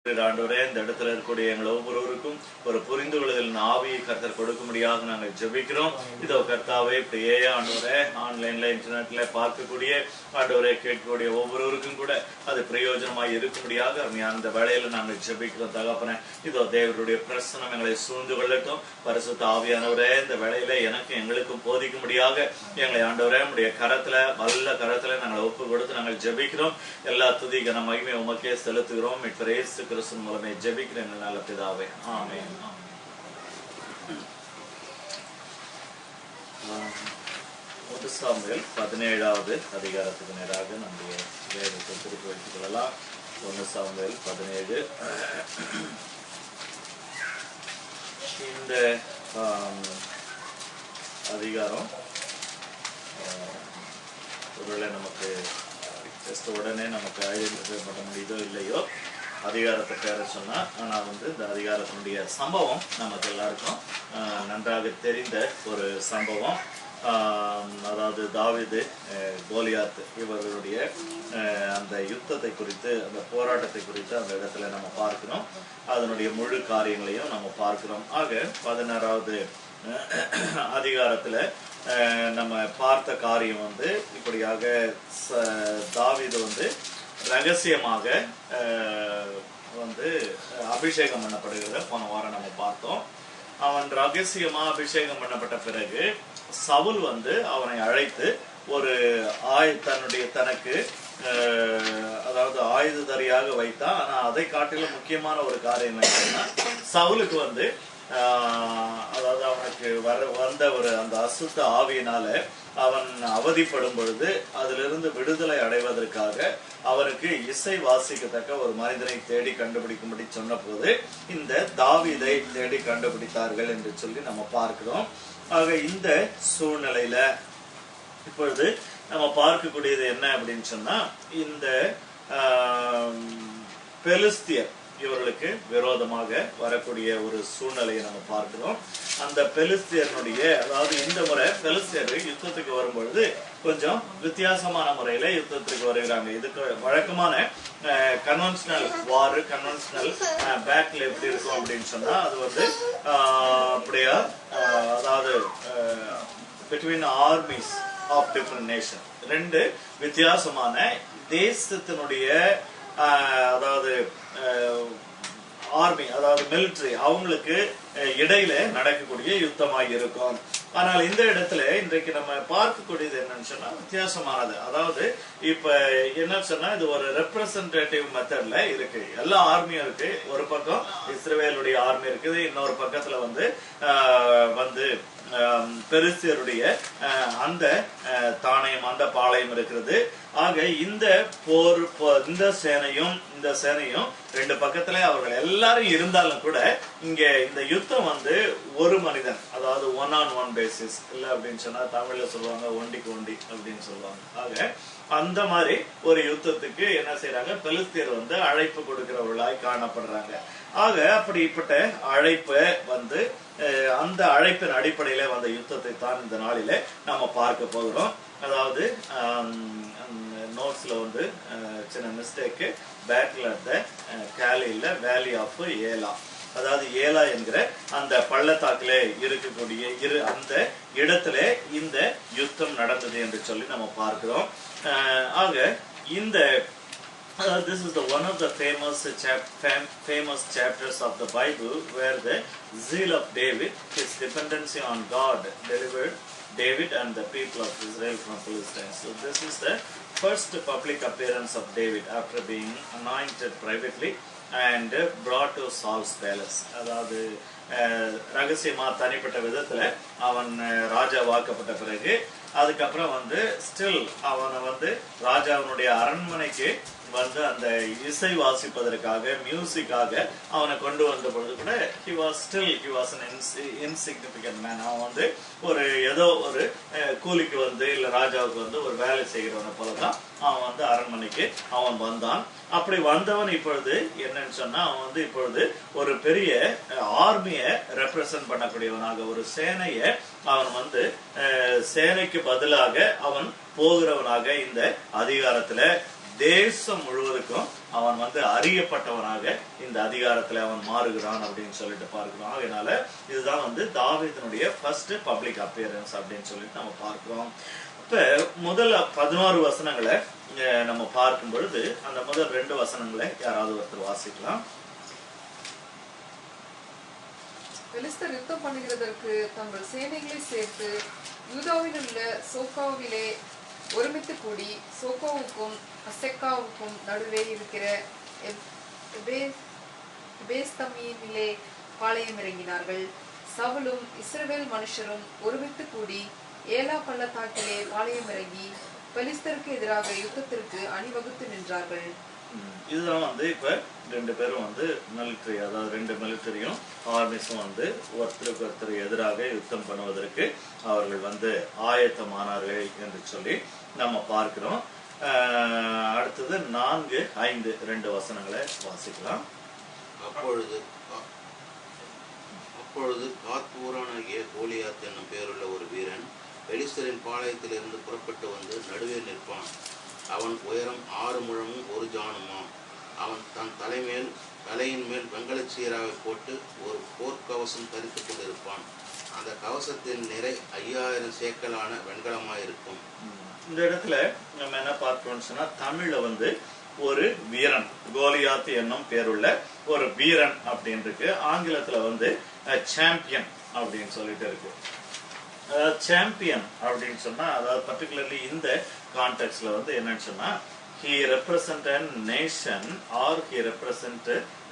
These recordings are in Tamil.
ஆண்டவரே, இந்த இடத்துல இருக்கக்கூடிய எங்கள் ஒவ்வொருவருக்கும் ஒரு புரிந்து கொள்ளுதல் ஆவியை கர்த்தர் கொடுக்கும்படியாக நாங்கள் ஜெபிக்கிறோம். இதோ கர்த்தாவே, இப்படியே ஆண்டவரே ஆன்லைன்ல இன்டர்நெட்ல பார்க்கக்கூடிய ஆண்டவரே கேட்கக்கூடிய ஒவ்வொருவருக்கும் கூட அது பிரயோஜனமாய் இருக்கும்படியாக அந்த வேளையில நாங்கள் ஜெபிக்கிறோம். தகப்பனே, இதோ தேவருடைய பிரசனம் எங்களை சூழ்ந்து கொள்ளட்டும். பரிசுத்த ஆவியானவரே, இந்த வேளையில எனக்கு எங்களுக்கும் போதிக்கும்படியாக எங்களை ஆண்டவரே உடைய கரத்துல வல்ல கரத்துல நாங்கள் ஒப்பு கொடுத்து நாங்கள் ஜெபிக்கிறோம். எல்லா துதி கன மகிமை உமக்கே செலுத்துகிறோம். இயேசு கிறிஸ்துவின் மூலமே ஜெபிக்கிறேன் நல்ல பிதாவே, ஆமென். சாமுவேல் 17வது அதிகாரத்துக்கு நேராக நம்முடைய வேதத்தை திருப்பி வைத்துக் கொள்ளலாம். 1 சாமுவேல் 17. இந்த அதிகாரம் ஒருவேளை நமக்கு உடனே நமக்கு ஐடென்டிஃபை பண்ண முடியுதோ இல்லையோ அதிகாரத்தை பேர சொன்னா, ஆனா இந்த அதிகாரத்தினுடைய சம்பவம் நமக்கு எல்லாருக்கும் நன்றாக தெரிந்த ஒரு சம்பவம். அதாவது தாவீது கோலியாத் இவர்களுடைய அந்த யுத்தத்தை குறித்து, அந்த போராட்டத்தை குறித்து அந்த இடத்துல நம்ம பார்க்கிறோம். அதனுடைய முழு காரியங்களையும் நம்ம பார்க்கிறோம். ஆக 16வது அதிகாரத்துல நம்ம பார்த்த காரியம் இப்படியாக தாவீது ரகசியமாக அபிஷேகம் பண்ணப்படுகிறத போன வாரம் நம்ம பார்த்தோம். அவன் ரகசியமா அபிஷேகம் பண்ணப்பட்ட பிறகு சவுல் அவனை அழைத்து ஒரு தனக்கு அதாவது ஆயுததாரியாக வைத்தான். ஆனா அதை காட்டிலும் முக்கியமான ஒரு காரியம் என்னன்னா, சவுலுக்கு அதாவது அவனுக்கு வந்த ஒரு அந்த அசுத்த ஆவியினால அவன் அவதிப்படும் பொழுது அதிலிருந்து விடுதலை அடைவதற்காக அவனுக்கு இசை வாசிக்கத்தக்க ஒரு மனிதனை தேடி கண்டுபிடிக்கும்படி சொன்ன போது இந்த தாவீதை தேடி கண்டுபிடித்தார்கள் என்று சொல்லி நம்ம பார்க்கிறோம். ஆக இந்த சூழ்நிலையில இப்பொழுது நம்ம பார்க்கக்கூடியது என்ன அப்படின்னு சொன்னா, இந்த பெலிஸ்தியர் இவர்களுக்கு விரோதமாக வரக்கூடிய ஒரு சூழ்நிலையை நம்ம பார்க்கிறோம். அந்த பெலிஸ்தியனுடைய, அதாவது இந்த முறை பெலிஸ்தியர் யுத்தத்துக்கு வரும்பொழுது கொஞ்சம் வித்தியாசமான முறையில யுத்தத்துக்கு வருகிறாங்க. இதுக்கு வழக்கமான கன்வென்ஷனல் வார், கன்வென்ஷனல் பேட்டில் எப்படி இருக்கும் அப்படின்னு சொன்னா, அது அப்படியா, அதாவது between armies of different nation, ரெண்டு வித்தியாசமான தேசத்தினுடைய அதாவது ஆர்மி, அதாவது மிலிட்டரி, அவங்களுக்கு இடையில நடக்கக்கூடிய யுத்தமாக இருக்கும். ஆனால் இந்த இடத்துல இன்றைக்கு நம்ம பார்க்கக்கூடியது என்னன்னு சொன்னா வித்தியாசமானது. அதாவது இப்ப என்ன சொன்னா, இது ஒரு ரெப்ரசன்டேட்டிவ் மெத்தட்ல இருக்கு. எல்லா ஆர்மியும் இருக்கு. ஒரு பக்கம் இஸ்ரவேலுடைய ஆர்மி இருக்குது, இன்னொரு பக்கத்துல பெலிஸ்தியருடைய அந்த தானியம், அந்த பாளையம் இருக்கிறது. ஆக இந்த போர், இந்த சேனையும் ரெண்டு பக்கத்துல அவர்கள் எல்லாரும் இருந்தாலும் கூட இங்க இந்த யுத்தம் ஒரு மனிதன், அதாவது 1-on-1 பேசிஸ் இல்ல அப்படின்னு சொன்னா தமிழ்ல சொல்லுவாங்க ஒண்டிக்கு ஒண்டி அப்படின்னு சொல்லுவாங்க. ஆக அந்த மாதிரி ஒரு யுத்தத்துக்கு என்ன செய்யறாங்க, பெலிஸ்தியர் அழைப்பு கொடுக்கிறவர்களாய் காணப்படுறாங்க. ஆக அப்படிப்பட்ட அழைப்பை அந்த அழைப்பின் அடிப்படையில வந்த யுத்தத்தை தான் இந்த நாளில நம்ம பார்க்க போகிறோம். அதாவது நோட்ஸ்ல சின்ன மிஸ்டேக், பேட்டில் அட் த கேலியில வேலி ஆஃப் ஏலா, அதாவது ஏலா என்கிற அந்த பள்ளத்தாக்கிலே இருக்கக்கூடிய அந்த இடத்துல இந்த யுத்தம் நடந்தது என்று சொல்லி நம்ம பார்க்கிறோம். ஆக இந்த this is one of the famous chapters of the Bible where the zeal of David, his dependency on God, delivered David and the people of Israel from Philistines. So this is the first public appearance of David after being anointed privately and brought to Saul's palace. அதாவது ரகசியமா தனிப்பட்ட விதத்துல அவன் ராஜா வாக்கப்பட்ட பிறகு அதுக்கப்புறம் ஸ்டில் அவனை ராஜாவினுடைய அரண்மனைக்கு அந்த இசை வாசிப்பதற்காக, மியூசிக்காக அவனை கொண்டு வந்த பொழுது கூட he was an insignificant man. அவன் ஒரு ஏதோ ஒரு கூலிக்கு இல்ல ராஜாவுக்கு ஒரு வேலை செய்கிறவனை போலதான் அவன் அரண்மனைக்கு அவன் வந்தான். அப்படி வந்தவன் இப்பொழுது என்னன்னு சொன்னா, அவன் இப்பொழுது ஒரு பெரிய ஆர்மியை ரெப்ரசன்ட் பண்ணக்கூடியவனாக, ஒரு சேனைய அவன் சேனைக்கு பதிலாக அவன் போகிறவனாக இந்த அதிகாரத்துல தேசம் முழுவதுக்கும் அவன் வந்து அறியப்பட்டவனாக இந்த அதிகாரத்துல அவன் மாறுகிறான் அப்படின்னு சொல்லிட்டு பார்க்கிறோம். அதனால இதுதான் வந்து தாவீதினுடைய ஃபர்ஸ்ட் பப்ளிக் அப்பியரன்ஸ் அப்படின்னு சொல்லிட்டு நம்ம பார்க்கிறோம். இப்ப முதல் 16 வசனங்களை நம்ம பார்க்கும் பொழுது அந்த முதல் 2 வசனங்களை யாராவது ஒருத்தர் வாசிக்கலாம். பெலிஸ்தர் யுத்தம் பண்ணுகிறதற்கு தங்கள் சேனைகளை சேர்த்து யூதாவில் உள்ள சோக்காவிலே ஒருமித்து கூடி சோக்கோவுக்கும் அசெக்காவுக்கும் நடுவே இருக்கிற எபேஸ்தமீனிலே பாளையம் இறங்கினார்கள். சவுலும் இஸ்ரவேல் மனுஷரும் ஒருமித்து கூடி ஏலா பள்ளத்தாக்கிலே பாளையம் இறங்கி பெலிஸ்தருக்கு எதிராக யுத்தத்திற்கு அணிவகுத்து நின்றார்கள். இதுதான் வந்து இப்ப 2 பேரும் வந்து மிலிட்டரி, அதாவது 2 மிலிட்டரியும் ஆர்மிஸும் வந்து ஒருத்தருக்கு ஒருத்தர் எதிராக யுத்தம் பண்ணுவதற்கு அவர்கள் வந்து ஆயத்தமானார்கள் என்று சொல்லி நம்ம பார்க்கிறோம். அடுத்தது 4, 5 2 வசனங்களை வாசிக்கலாம். அப்பொழுது காத்பூரானாகிய கோலியாத் என்னும் பேருள்ள ஒரு வீரன் பெலிஸ்தரின் பாளையத்திலிருந்து புறப்பட்டு வந்து நடுவே நிற்பான். அவன் உயரம் 6 முழமும் 1 ஜானுமாம். அவன் தன் தலையின் மேல் வெங்கலச் சீராவை போட்டு ஒரு போர்க்கவசம் தரித்துக் கொண்டிருப்பான். அந்த கவசத்தின் நிறை 5000 சேக்கலான வெண்கலமாயிருக்கும். இந்த இடத்துல நம்ம என்ன பார்க்கிறோம்னு சொன்னா, தமிழ்ல வந்து ஒரு வீரன், கோலியாத் என்னும் பேருள்ள ஒரு வீரன் அப்படின்னு இருக்கு. ஆங்கிலத்துல வந்து சாம்பியன் அப்படின்னு சொல்லிட்டு இருக்கு. சாம்பியன் அப்படின்னு சொன்னா, அதாவது பர்டிகுலர்லி இந்த கான்டெக்ட்ல வந்து என்னன்னு சொன்னா, he represent a nation or he represent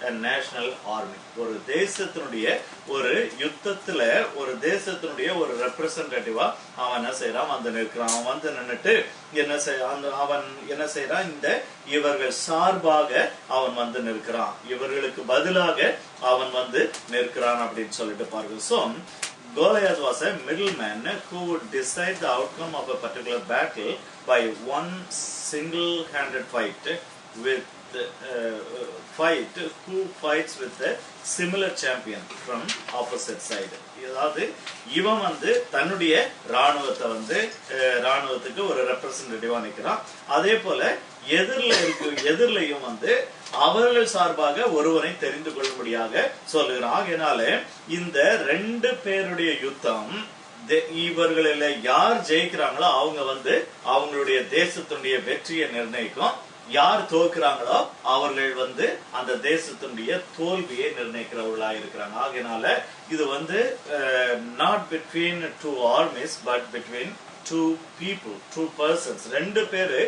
a national army. ஒரு தேசத்தினுடைய ஒரு யுத்தத்துல ஒரு தேசத்தினுடைய ஒரு ரெப்ரசன்டேட்டிவா அவன் என்ன செய்யறான், வந்து நிற்கிறான். அவன் வந்து நின்னுட்டு அவன் என்ன செய்யறான், இந்த இவர்கள் சார்பாக அவன் வந்து நிற்கிறான், இவர்களுக்கு பதிலாக அவன் வந்து நிற்கிறான் அப்படின்னு சொல்லிட்டு பாருங்க. So Goliath was a middleman who would decide the outcome of a particular battle by one single-handed fight who fights with a similar champion from opposite side. அதாவது இவன் வந்து தன்னுடைய ராணுவத்துக்கு ஒரு ரெப்ரசன்டேட்டிவா நிற்கிறான். அதே போல எதிரிலையும் வந்து அவர்கள் சார்பாக ஒருவனை தெரிந்து கொள்ளும்படியாக சொல்லுகிறான். ஆகையினால இந்த 2 பேருடைய யுத்தம், இவர்களில் யார் ஜெயிக்கிறாங்களோ அவங்க வந்து அவங்களுடைய தேசத்துடைய வெற்றியை நிர்ணயிக்கும். யார் தோக்குறாங்களோ அவர்கள் வந்து அந்த தேசத்துடைய தோல்வியை நிர்ணயிக்கிறவர்களா இருக்கிறாங்க. ஆகையினால இது வந்து not between 2 armies but between 2 people, 2 persons. 2 பேரு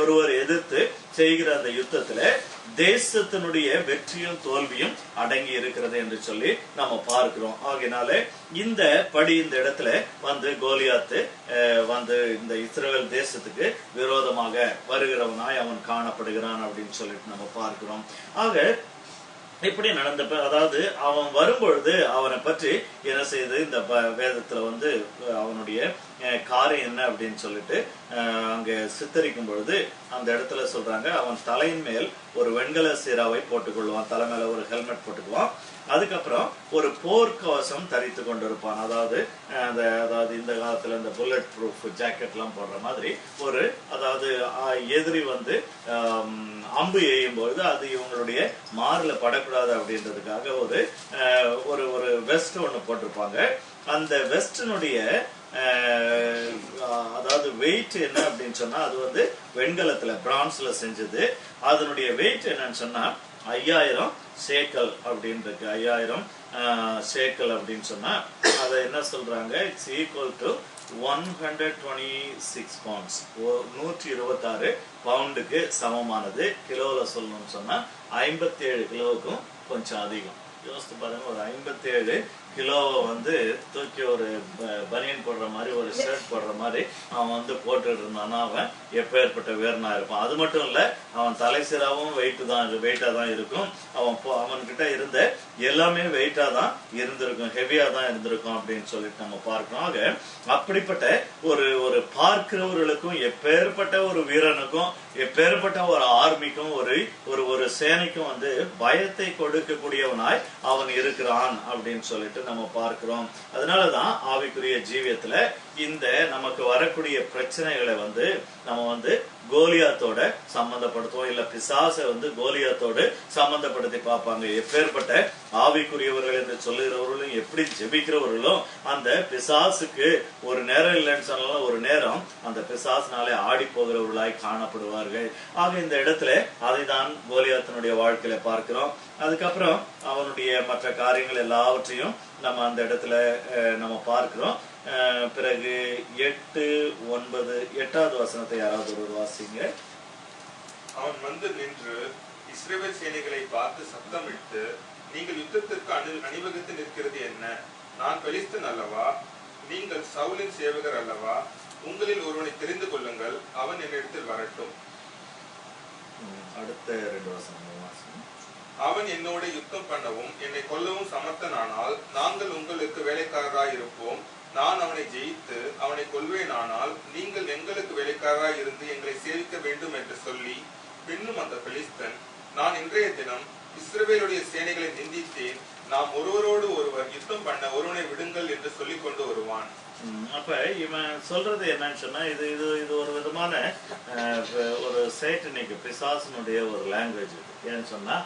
ஒருவர் எதிர்த்து செய்கிற அந்த யுத்தத்துல தேசத்தினுடைய வெற்றியும் தோல்வியும் அடங்கி இருக்கிறது என்று சொல்லி நம்ம பார்க்கிறோம். ஆகையினால இந்த இடத்துல வந்து கோலியாத்து வந்து இந்த இஸ்ரவேல் தேசத்துக்கு விரோதமாக வருகிறவனாய் அவன் காணப்படுகிறான் அப்படின்னு சொல்லிட்டு நம்ம பார்க்கிறோம். ஆக இப்படி நடந்தப்ப, அதாவது அவன் வரும்பொழுது அவனை பற்றி என்ன செய்து இந்த வேதத்துல வந்து அவனுடைய காரியம் என்ன அப்படின்னு சொல்லிட்டு அங்க சித்தரிக்கும் பொழுது அந்த இடத்துல சொல்றாங்க, அவன் தலையின் மேல் ஒரு வெண்கல சீராவை போட்டுக்கொள்வான், தலை மேல ஒரு ஹெல்மெட் போட்டுக்குவான், அதுக்கப்புறம் ஒரு போர்க்கவசம் தரித்து கொண்டிருப்பான். அதாவது இந்த காலத்துல இந்த புல்லட் ப்ரூஃப் ஜாக்கெட் எல்லாம் போடுற மாதிரி அதாவது எதிரி வந்து அம்பு எய்யும் பொழுது அது இவங்களுடைய மார்ல படக்கூடாது அப்படின்றதுக்காக ஒரு வெஸ்ட் ஒண்ணு போட்டிருப்பாங்க. அந்த வெஸ்டினுடைய அதாவது வெயிட் என்ன அப்படின்னு சொன்னா, அது வந்து வெண்கலத்துல பிரான்ஸ்ல செஞ்சது. அதனுடைய வெயிட் என்னன்னு சொன்னா 5000 சேக்கல் அப்படின்னு இருக்கு. 5000 சேக்கல் அப்படின்னு சொன்னா அதை என்ன சொல்றாங்க, இட்ஸ் ஈக்குவல் டு 126 பவுண்ட்ஸ், 126 பவுண்டுக்கு சமமானது. கிலோல சொல்லணும்னு சொன்னா 57 கிலோவுக்கும் கொஞ்சம் அதிகம். யோசித்து பாருங்க, ஒரு 57 கிலோவை வந்து தூக்கி ஒரு பனியன் போடுற மாதிரி, ஒரு ஷர்ட் போடுற மாதிரி அவன் வந்து போட்டுட்டு இருந்தான்னா அவன் எப்பேற்பட்ட வீரனா இருப்பான். அது மட்டும் இல்ல, அவன் தலை சிராவும் வெயிட்டா தான் இருக்கும். அவன்கிட்ட இருந்த எல்லாமே வெயிட்டா தான் இருந்திருக்கும், ஹெவியா தான் இருந்திருக்கும் அப்படின்னு சொல்லிட்டு நம்ம பார்க்கிறோம். ஆக அப்படிப்பட்ட ஒரு பார்க்கிறவர்களுக்கும், எப்பேற்பட்ட ஒரு வீரனுக்கும், எப்பேற்பட்ட ஒரு ஆர்மிக்கும், ஒரு சேனைக்கும் வந்து பயத்தை கொடுக்கக்கூடியவனாய் அவன் இருக்கிறான் அப்படின்னு சொல்லிட்டு நம்ம பார்க்கிறோம். அதனாலதான் ஆவிக்குரிய ஜீவியத்துல இந்த நமக்கு வரக்கூடிய பிரச்சனைகளை வந்து நம்ம வந்து கோலியாத்தோட சம்பந்தப்படுத்துவோம், இல்ல பிசாசை வந்து கோலியாத்தோடு சம்பந்தப்படுத்தி பார்ப்பாங்க. எப்பேற்பட்ட ஆவிக்குரியவர்கள் என்று சொல்லுகிறவர்களும் எப்படி ஜெபிக்கிறவர்களும் அந்த பிசாசுக்கு ஒரு நேரம் இல்லைன்னு சொன்னாலும் ஒரு நேரம் அந்த பிசாசினாலே ஆடி போகிறவர்களாய் காணப்படுவார்கள். ஆக இந்த இடத்துல அதை தான் கோலியாத்தினுடைய வாழ்க்கையில பார்க்கிறோம். அதுக்கப்புறம் அவனுடைய மற்ற காரியங்கள் எல்லாவற்றையும் நம்ம அந்த இடத்துல நம்ம பார்க்கிறோம். பிறகு 8, 9, 8வது வசனத்தை யாராவது ஒரு வாசிங்க. அவன் வந்து நின்று இஸ்ரவேல் சேனைகளை பார்த்து சத்தமிட்டு, நீங்கள் யுத்தத்திற்கு அணிவகுத்து நிற்கிறது என்ன? நான் பெலிஸ்தன் அல்லவா? நீங்கள் சவுலின் சேவகர் அல்லவா? உங்களில் ஒருவனை தெரிந்து கொள்ளுங்கள், அவன் என்னிடத்தில் வரட்டும். அடுத்த 2 வசனம் வாசிங்க. அவன் என்னோட யுத்தம் பண்ணவும் என்னை கொல்லவும் சமர்த்தனானால் நாங்கள் உங்களுக்கு வேலைக்காரராய் இருப்போம். நான் அவனை ஜெயித்து அவனை கொல்வேனானால் நீங்கள் எங்களுக்கு வேலைக்காரராய் இருந்து எங்களை சேவிக்க வேண்டும் என்று சொல்லி, பின்னும் அந்த பெலிஸ்தன், நான் இன்றைய தினம் இஸ்ரவேலுடைய சேனைகளை நிந்தித்தேன், நாம் ஒருவரோடு ஒருவர் யுத்தம் பண்ண ஒருவனை விடுங்கள் என்று சொல்லி கொண்டு வருவான். அப்ப இவன் சொல்றது என்னன்னு சொன்னா, இது இது இது ஒரு விதமான ஒரு சேட்டனிக் பிசாசனுடைய ஒரு லாங்குவேஜ். ஏன்னு சொன்னா,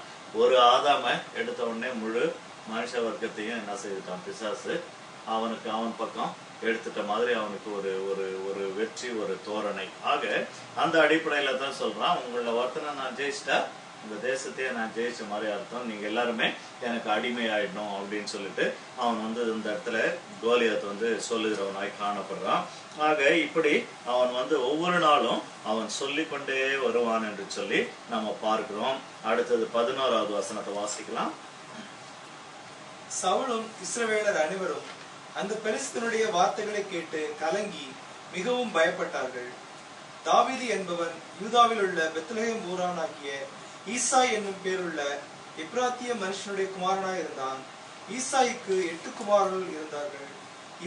ஒரு ஆதாம எடுத்த உடனே முழு மனுஷ வர்க்கத்தையும் என்ன செய்துட்டான் பிசாசு, அவனுக்கு அவன் பக்கம் எடுத்துட்ட மாதிரி அவனுக்கு ஒரு ஒரு ஒரு வெற்றி, ஒரு தோரணை. ஆக அந்த அடிப்படையில தான் சொல்றான், உங்களோட ஒருத்தனை நான் ஜெயிச்சிட்டா இந்த தேசத்தையே நான் ஜெயிச்ச மாதிரி அர்த்தம், நீங்க எல்லாருமே எனக்கு அடிமை ஆயிடணும் அப்படின்னு சொல்லிட்டு அவன் வந்து இந்த இடத்துல கோலியாத் வந்து சொல்லுகிறவனாய் காணப்படுறான். ஆக இப்படி அவன் வந்து ஒவ்வொரு நாளும் அவன் சொல்லிக்கொண்டே வருவான் என்று சொல்லி நம்ம பார்க்கிறோம். அடுத்தது 11வது வசனத்தை வாசிக்கலாம். சவுலும் இஸ்ரவேலர் அனைவரும் அந்த பெலிஸ்தனுடைய வார்த்தைகளை கேட்டு கலங்கி மிகவும் பயப்பட்டார்கள். தாவீது என்பவன் யூதாவில் உள்ள பெத்லகேம் ஊரானாகிய ஈசாய் என்னும் பேருள்ள எப்ராத்திய மனுஷனுடைய குமாரனாய் இருந்தான். ஈசாய்க்கு 8 குமாரர்கள் இருந்தார்கள்.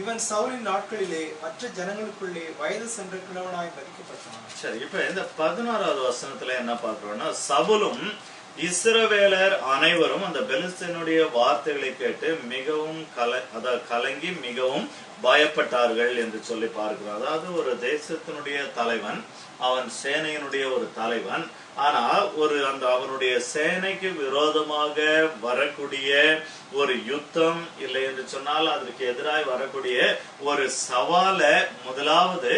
இவன் சவுலின் நாட்களிலே மற்ற ஜனங்களுக்குள்ளே வயது சென்ற கிழவனாய் மதிக்கப்பட்டான். சரி, இப்ப இந்த 11வது வசனத்துல என்ன பார்க்கிறோம்னா, சவுலும் இஸ்ரவேலர் அனைவரும் அந்த பெலிஸ்தனுடைய வார்த்தைகளை கேட்டு மிகவும் கலங்கி மிகவும் பயப்பட்டார்கள் என்று சொல்லி பார்க்கிறோம். அதாவது ஒரு தேசத்தினுடைய தலைவன், அவன் சேனையினுடைய ஒரு தலைவன். ஆனா அவனுடைய சேனைக்கு விரோதமாக வரக்கூடிய ஒரு யுத்தம் இல்லை என்று சொன்னால் அதற்கு எதிராக வரக்கூடிய ஒரு சவாலை முதலாவது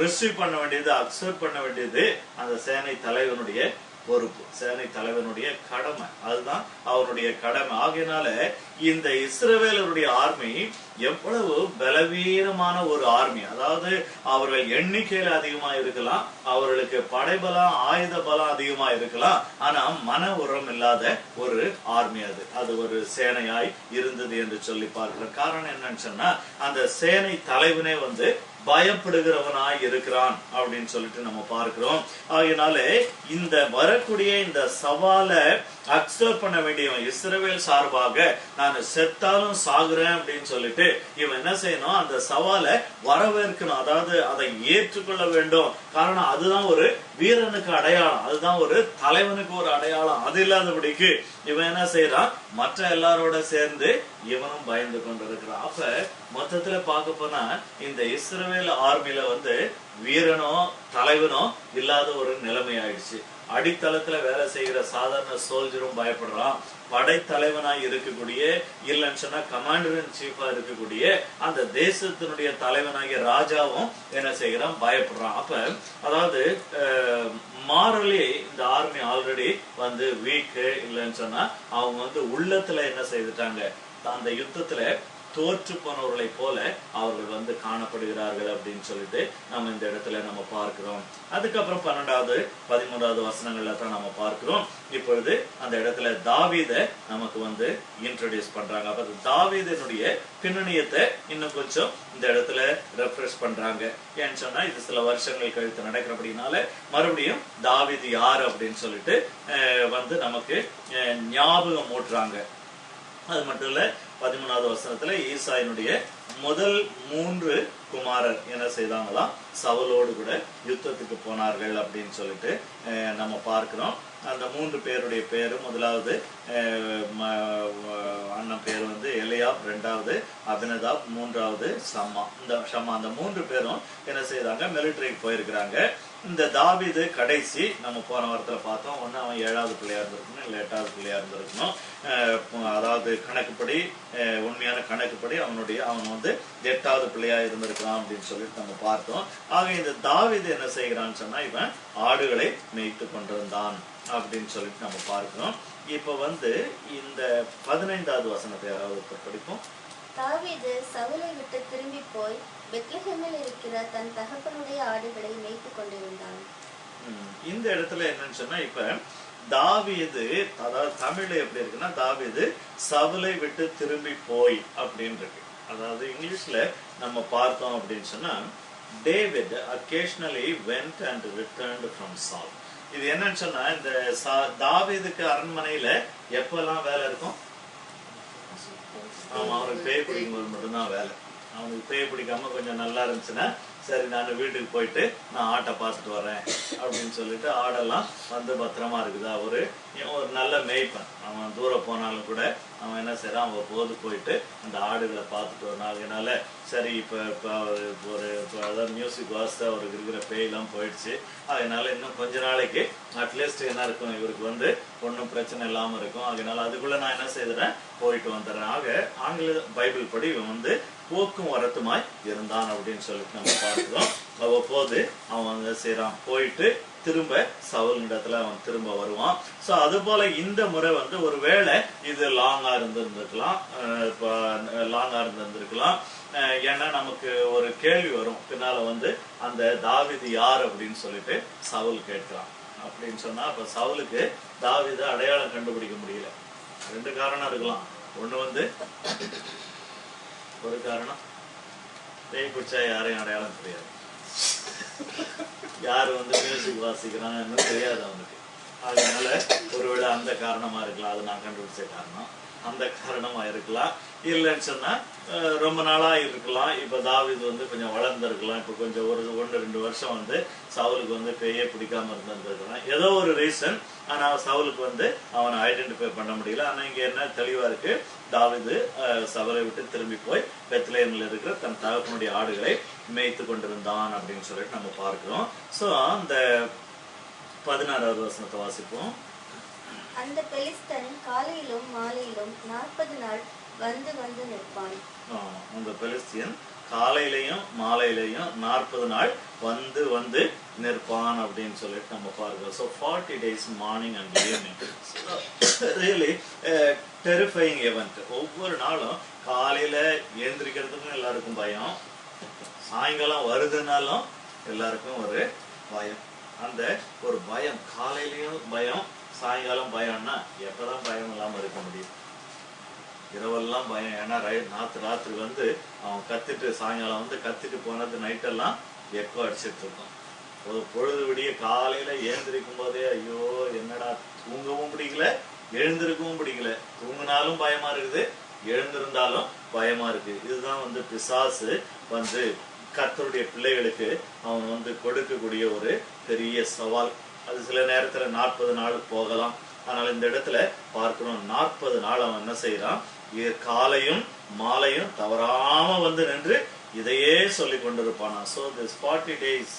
ரிசீவ் பண்ண வேண்டியது, அக்செப்ட் பண்ண வேண்டியது அந்த சேனை தலைவனுடைய பொறுப்பு, சேனை தலைவனுடைய கடமை. அதுதான் அவருடைய கடமை. ஆகையினால இந்த இஸ்ரவேலருடைய ஆர்மி எவ்வளவு பலவீனமான ஒரு ஆர்மி, அதாவது அவர்கள் எண்ணிக்கையில அதிகமா இருக்கலாம், அவர்களுக்கு படைபலம் ஆயுத பலம் அதிகமா இருக்கலாம், ஆனா மன உரம் இல்லாத ஒரு ஆர்மி அது ஒரு சேனையாய் இருந்தது என்று சொல்லி பார்க்கிறோம். காரணம் என்னன்னு சொன்னா, அந்த சேனை தலைவனே வந்து பயப்படுகிறவனாய் இருக்கிறான் அப்படின்னு சொல்லிட்டு நம்ம பார்க்கிறோம். ஆகையினால இந்த வரக்கூடிய இந்த சவாலை அக்செப்ட் பண்ண வேண்டியவன் இஸ்ரவேல் சார்பாக, நான் செத்தாலும் சாகுறேன் அப்படின்னு சொல்லிட்டு இவன் என்ன செய்யணும், அந்த சவாலை வரவேற்கணும், அதாவது அதை ஏற்றுக்கொள்ள வேண்டும். காரணம் அதுதான் ஒரு வீரனுக்கு அடையாளம், அதுதான் ஒரு தலைவனுக்கு ஒரு அடையாளம். அது இல்லாதபடிக்கு இவன் என்ன செய்யறான், மற்ற எல்லாரோட சேர்ந்து இவனும் பயந்து கொண்டிருக்கிறான். அப்ப மொத்தத்துல பார்க்க போனா இந்த இஸ்ரவேல் ஆர்மில வந்து வீரனோ தலைவனோ இல்லாத ஒரு நிலைமை ஆயிடுச்சு. அடித்தளத்துல வேலை செய்கிற சாதாரண சோல்ஜரும் பயப்படுறான், படைத்தலைவனாய் இருக்கக்கூடிய, இல்லைன்னு சொன்னா கமாண்டர் இன் சீஃபா இருக்கக்கூடிய அந்த தேசத்தினுடைய தலைவனாகிய ராஜாவும் என்ன செய்யறான், பயப்படுறான். அப்ப அதாவது மாரலி இந்த ஆர்மி ஆல்ரெடி வந்து வீக்கு இல்லைன்னு சொன்னா அவங்க வந்து உள்ளத்துல என்ன செய்துட்டாங்க, அந்த யுத்தத்துல தோற்று போனவர்களை போல அவர்கள் வந்து காணப்படுகிறார்கள் அப்படின்னு சொல்லிட்டு நம்ம இந்த இடத்துல நம்ம பார்க்கிறோம். அதுக்கப்புறம் 12வது 13வது வசனங்கள்ல தான் நம்ம பார்க்கிறோம். இப்பொழுது அந்த இடத்துல தாவீதை நமக்கு வந்து இன்ட்ரோடியூஸ் பண்றாங்க. அப்ப தாவீதினுடைய பின்னணியத்தை இன்னும் கொஞ்சம் இந்த இடத்துல ரெஃப்ரெஷ் பண்றாங்க. ஏன்னு சொன்னா இது சில வருஷங்கள் கழித்து நடக்கிறபடினால மறுபடியும் தாவீது யாரு அப்படின்னு சொல்லிட்டு வந்து நமக்கு ஞாபகம் ஊட்டுறாங்க. அது மட்டும் இல்ல, 13வது வசனத்துல ஈசாயினுடைய முதல் 3 குமாரர் என்ன செய்தாங்களாம், சவுலோடு கூட யுத்தத்துக்கு போனார்கள் அப்படின்னு சொல்லிட்டு நம்ம பார்க்கிறோம். அந்த 3 பேருடைய பேரு, முதலாவது அண்ணன் பேர் வந்து எலியாப், 2வது அபினதாப், 3வது ஷம்மா. இந்த ஷம்மா, அந்த 3 பேரும் என்ன செய்யறாங்க, மிலிட்டரிக்கு போயிருக்கிறாங்க. இந்த தாவீது கடைசி, நம்ம போன வாரத்துல பார்த்தோம், ஒண்ணு அவன் 7வது பிள்ளையா இருந்திருக்கணும், இல்ல 8வது பிள்ளையா இருந்திருக்கணும். அதாவது கணக்குப்படி, உண்மையான கணக்குப்படி அவன் வந்து 8வது பிள்ளையா இருந்திருக்கலாம் அப்படின்னு சொல்லிட்டு நம்ம பார்த்தோம். ஆக இந்த தாவீது என்ன செய்கிறான்னு சொன்னா, இவன் ஆடுகளை மேய்த்து கொண்டிருந்தான் அப்படின்னு சொல்லிட்டு நம்ம பார்க்கிறோம். இப்ப வந்து இந்த 15வது வசனத்தை யாராவது படிப்போம். தாவீது சவுலை விட்டு திரும்பி போய் பெத்லஹேமில் இருக்கிற தன் தகப்பனுடைய ஆடுகளை மேய்த்து கொண்டிருந்தான். இந்த இடத்துல என்னன்னு சொன்னா, இப்ப தாவீது, அதாவது தமிழ்ல எப்படி இருக்குன்னா, தாவீது சவுலை விட்டு திரும்பி போய் அப்படின்னு இருக்கு. அதாவது இங்கிலீஷ்ல நம்ம பார்த்தோம் அப்படின்னு சொன்னா, David occasionally went and returned from Saul. இது என்னன்னு சொன்னா, இந்த தாவீதுக்கு அரண்மனையில எப்பெல்லாம் வேலை இருக்கும்? ஆமா, அவனுக்கு பேய் பிடிக்கும்போது மட்டும்தான் வேலை. அவனுக்கு பேய் பிடிக்காம கொஞ்சம் நல்லா இருந்துச்சுன்னா, சரி நான் வீட்டுக்கு போயிட்டு நான் ஆட்டை பார்த்துட்டு வரேன் அப்படின்னு சொல்லிட்டு ஆடெல்லாம் வந்து பத்திரமா இருக்குதா, ஒரு நல்ல மேய்ப்பன். அவன் தூரம் போனாலும் கூட அவன் என்ன செய்யறான், அவன் போது போயிட்டு அந்த ஆடுகளை பார்த்துட்டு வரணும். அதனால சரி இப்ப ஒரு அதாவது மியூசிக் வாசித்து அவருக்கு இருக்கிற பேயெல்லாம் போயிடுச்சு. அதனால இன்னும் கொஞ்ச நாளைக்கு அட்லீஸ்ட் என்ன இருக்கும், இவருக்கு வந்து ஒன்றும் பிரச்சனை இல்லாம இருக்கும். அதனால அதுக்குள்ள நான் என்ன செய்யறேன், போயிட்டு வந்துடுறேன். ஆக ஆங்கில பைபிள் படி இவன் வந்து போக்கும் வரத்துமாய் இருந்தான் அப்படின்னு சொல்லிட்டு நம்ம பார்க்கிறோம். அவ்வப்போது அவன் வந்து செய்யறான், போயிட்டு திரும்ப சவுல் இடத்துல அவன் திரும்ப வருவான். சோ அது போல இந்த முறை வந்து ஒருவேளை இது லாங்கா இருந்திருக்கலாம், ஏன்னா நமக்கு ஒரு கேள்வி வரும் பின்னால வந்து, அந்த தாவீது யார் அப்படின்னு சொல்லிட்டு சவுல் கேட்கிறான். அப்படின்னு சொன்னா அப்ப சவுலுக்கு தாவீது அடையாளம் கண்டுபிடிக்க முடியல. 2 காரணம் இருக்கலாம். ஒண்ணு வந்து, ஒரு காரணம் பேய் பிடிச்சா யாரையும் அடையாளம் தெரியாது, யாரு வந்து மியூசிக் வாசிக்கிறான்னு தெரியாது அவனுக்கு. அதனால ஒருவேளை அந்த காரணமா இருக்கலாம், அது நான் கண்டுபிடிச்ச காரணம், அந்த காரணமா இருக்கலாம். இல்லைன்னு சொன்னா ரொம்ப நாளா இருக்கலாம். இப்ப தாவீது வந்து கொஞ்சம் வளர்ந்துருக்கலாம், இப்ப கொஞ்சம் ஒரு 1-2 வருஷம் வந்து சவுலுக்கு வந்து பேயே பிடிக்காம இருந்திருக்கலாம், ஏதோ ஒரு ரீசன். ஆனா சவுலுக்கு வந்து அவனை ஐடென்டிஃபை பண்ண முடியல. ஆனா இங்க என்ன தெளிவா இருக்கு, தாவீது சவுலை விட்டு திரும்பி போய் பெத்லஹேமில் இருக்கிற தன் தகப்பனுடைய ஆடுகளை மேய்த்து கொண்டிருந்தான் அப்படின்னு சொல்லிட்டு நம்ம பார்க்கிறோம். சோ அந்த 16வது வசனத்தை வாசிப்போம். அந்த பெலிஸ்தன் காலையிலும் மாலையிலும் 40 நாள் வந்து வந்து நிற்பான். அந்த பெலிஸ்தியன் காலையிலையும் மாலையிலையும் 40 நாள் வந்து வந்து நிற்பான் அப்படின்னு சொல்லிட்டு நம்ம பார்க்கிறோம். So 40 days morning and evening. Really terrifying event. ஒவ்வொரு நாளும் காலையில எழுந்திருக்கிறதுக்கும் எல்லாருக்கும் பயம், சாயங்காலம் வருதுனாலும் எல்லாருக்கும் ஒரு பயம். அந்த ஒரு பயம், காலையிலயும் பயம், சாயங்காலம் பயம்னா எப்பதான் பயம் இல்லாம இருக்க முடியும்? இரவெல்லாம் பயம். ஏன்னா ராத்திரி வந்து அவன் கத்திட்டு, சாயங்காலம் வந்து கத்திட்டு போனது நைட்டெல்லாம் எக்கோ அடிச்சிட்டு இருக்கும். ஒரு பொழுது விடிய காலையில எழுந்திருக்கும் போதே ஐயோ என்னடா, தூங்கவும் பிடிக்கல, எழுந்திருக்கவும் பிடிக்கல. தூங்கினாலும் பயமா இருக்குது, எழுந்திருந்தாலும் பயமா இருக்கு. இதுதான் வந்து பிசாசு வந்து கர்த்தருடைய பிள்ளைகளுக்கு அவன் வந்து கொடுக்கக்கூடிய ஒரு பெரிய சவால். அது சில நேரத்துல 40 நாள் போகலாம். ஆனால் இந்த இடத்துல பார்க்கிறோம், 40 நாள் அவன் என்ன செய்யறான், காலையும் மாலையும் தவறாம வந்து நின்று இதையே சொல்லி கொண்டிருப்பானா. So this 40 days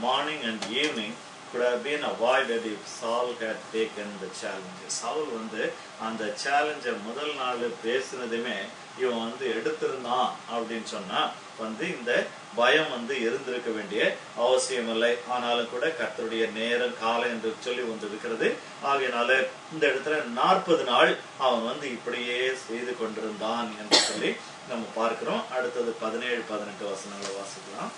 morning and evening could have been avoided if Saul had taken the challenge. Saul வந்து அந்த சேலஞ்சை முதல் நாள் பேசினதுமே இவன் வந்து எடுத்திருந்தான் அப்படின்னு சொன்னா வந்து இந்த பயம் வந்து இருந்திருக்க வேண்டிய அவசியம் இல்லை. ஆனாலும் கூட கர்த்தருடைய நேரம் காலை என்று சொல்லி ஒன்று இருக்கிறது. ஆகையினால இந்த இடத்துல 40 நாள் அவன் வந்து இப்படியே செய்து கொண்டிருந்தான் என்று சொல்லி நம்ம பார்க்கிறோம். அடுத்தது 17-18 வசனங்களை வாசிக்கலாம்.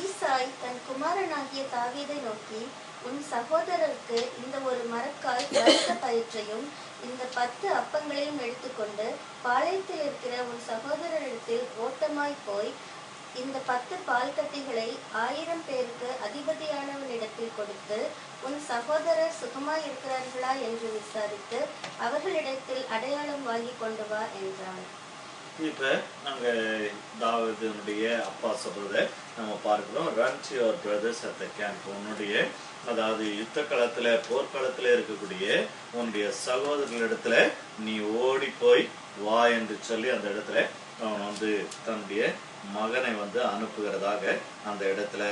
ஈசாய் தன் குமாரனாகிய தாவீதை நோக்கி, உன் சகோதரருக்கு இந்த ஒரு மரக்கால் வறுத்த பயிற்றையும் இந்த 10 அப்பங்களையும் எடுத்துக்கொண்டு பாளையத்தில் இருக்கிற உன் சகோதரரிடத்தில் ஓட்டமாய் போய் இந்த 10 பால் கட்டிகளை 1000 பேருக்கு அதிபதியானவனிடத்தில் கொடுத்து உன் சகோதரர் சுகமாய் இருக்கிறார்களா என்று விசாரித்து அவர்களிடத்தில் அடையாளம் வாங்கி கொண்டு வா என்றான். இப்ப நாங்க தாவீதுடைய அப்பா சொல்றத நம்ம பார்க்கிறோம். Run to your brothers at the camp. உன்னுடைய அதாவது யுத்த களத்துல போர்க்களத்துல இருக்கக்கூடிய உன்னுடைய சகோதரர்களிடத்துல நீ ஓடி போய் வா என்று சொல்லி அந்த இடத்துல அவன் வந்து தன்னுடைய மகனை வந்து அனுப்புகிறதாக அந்த இடத்துல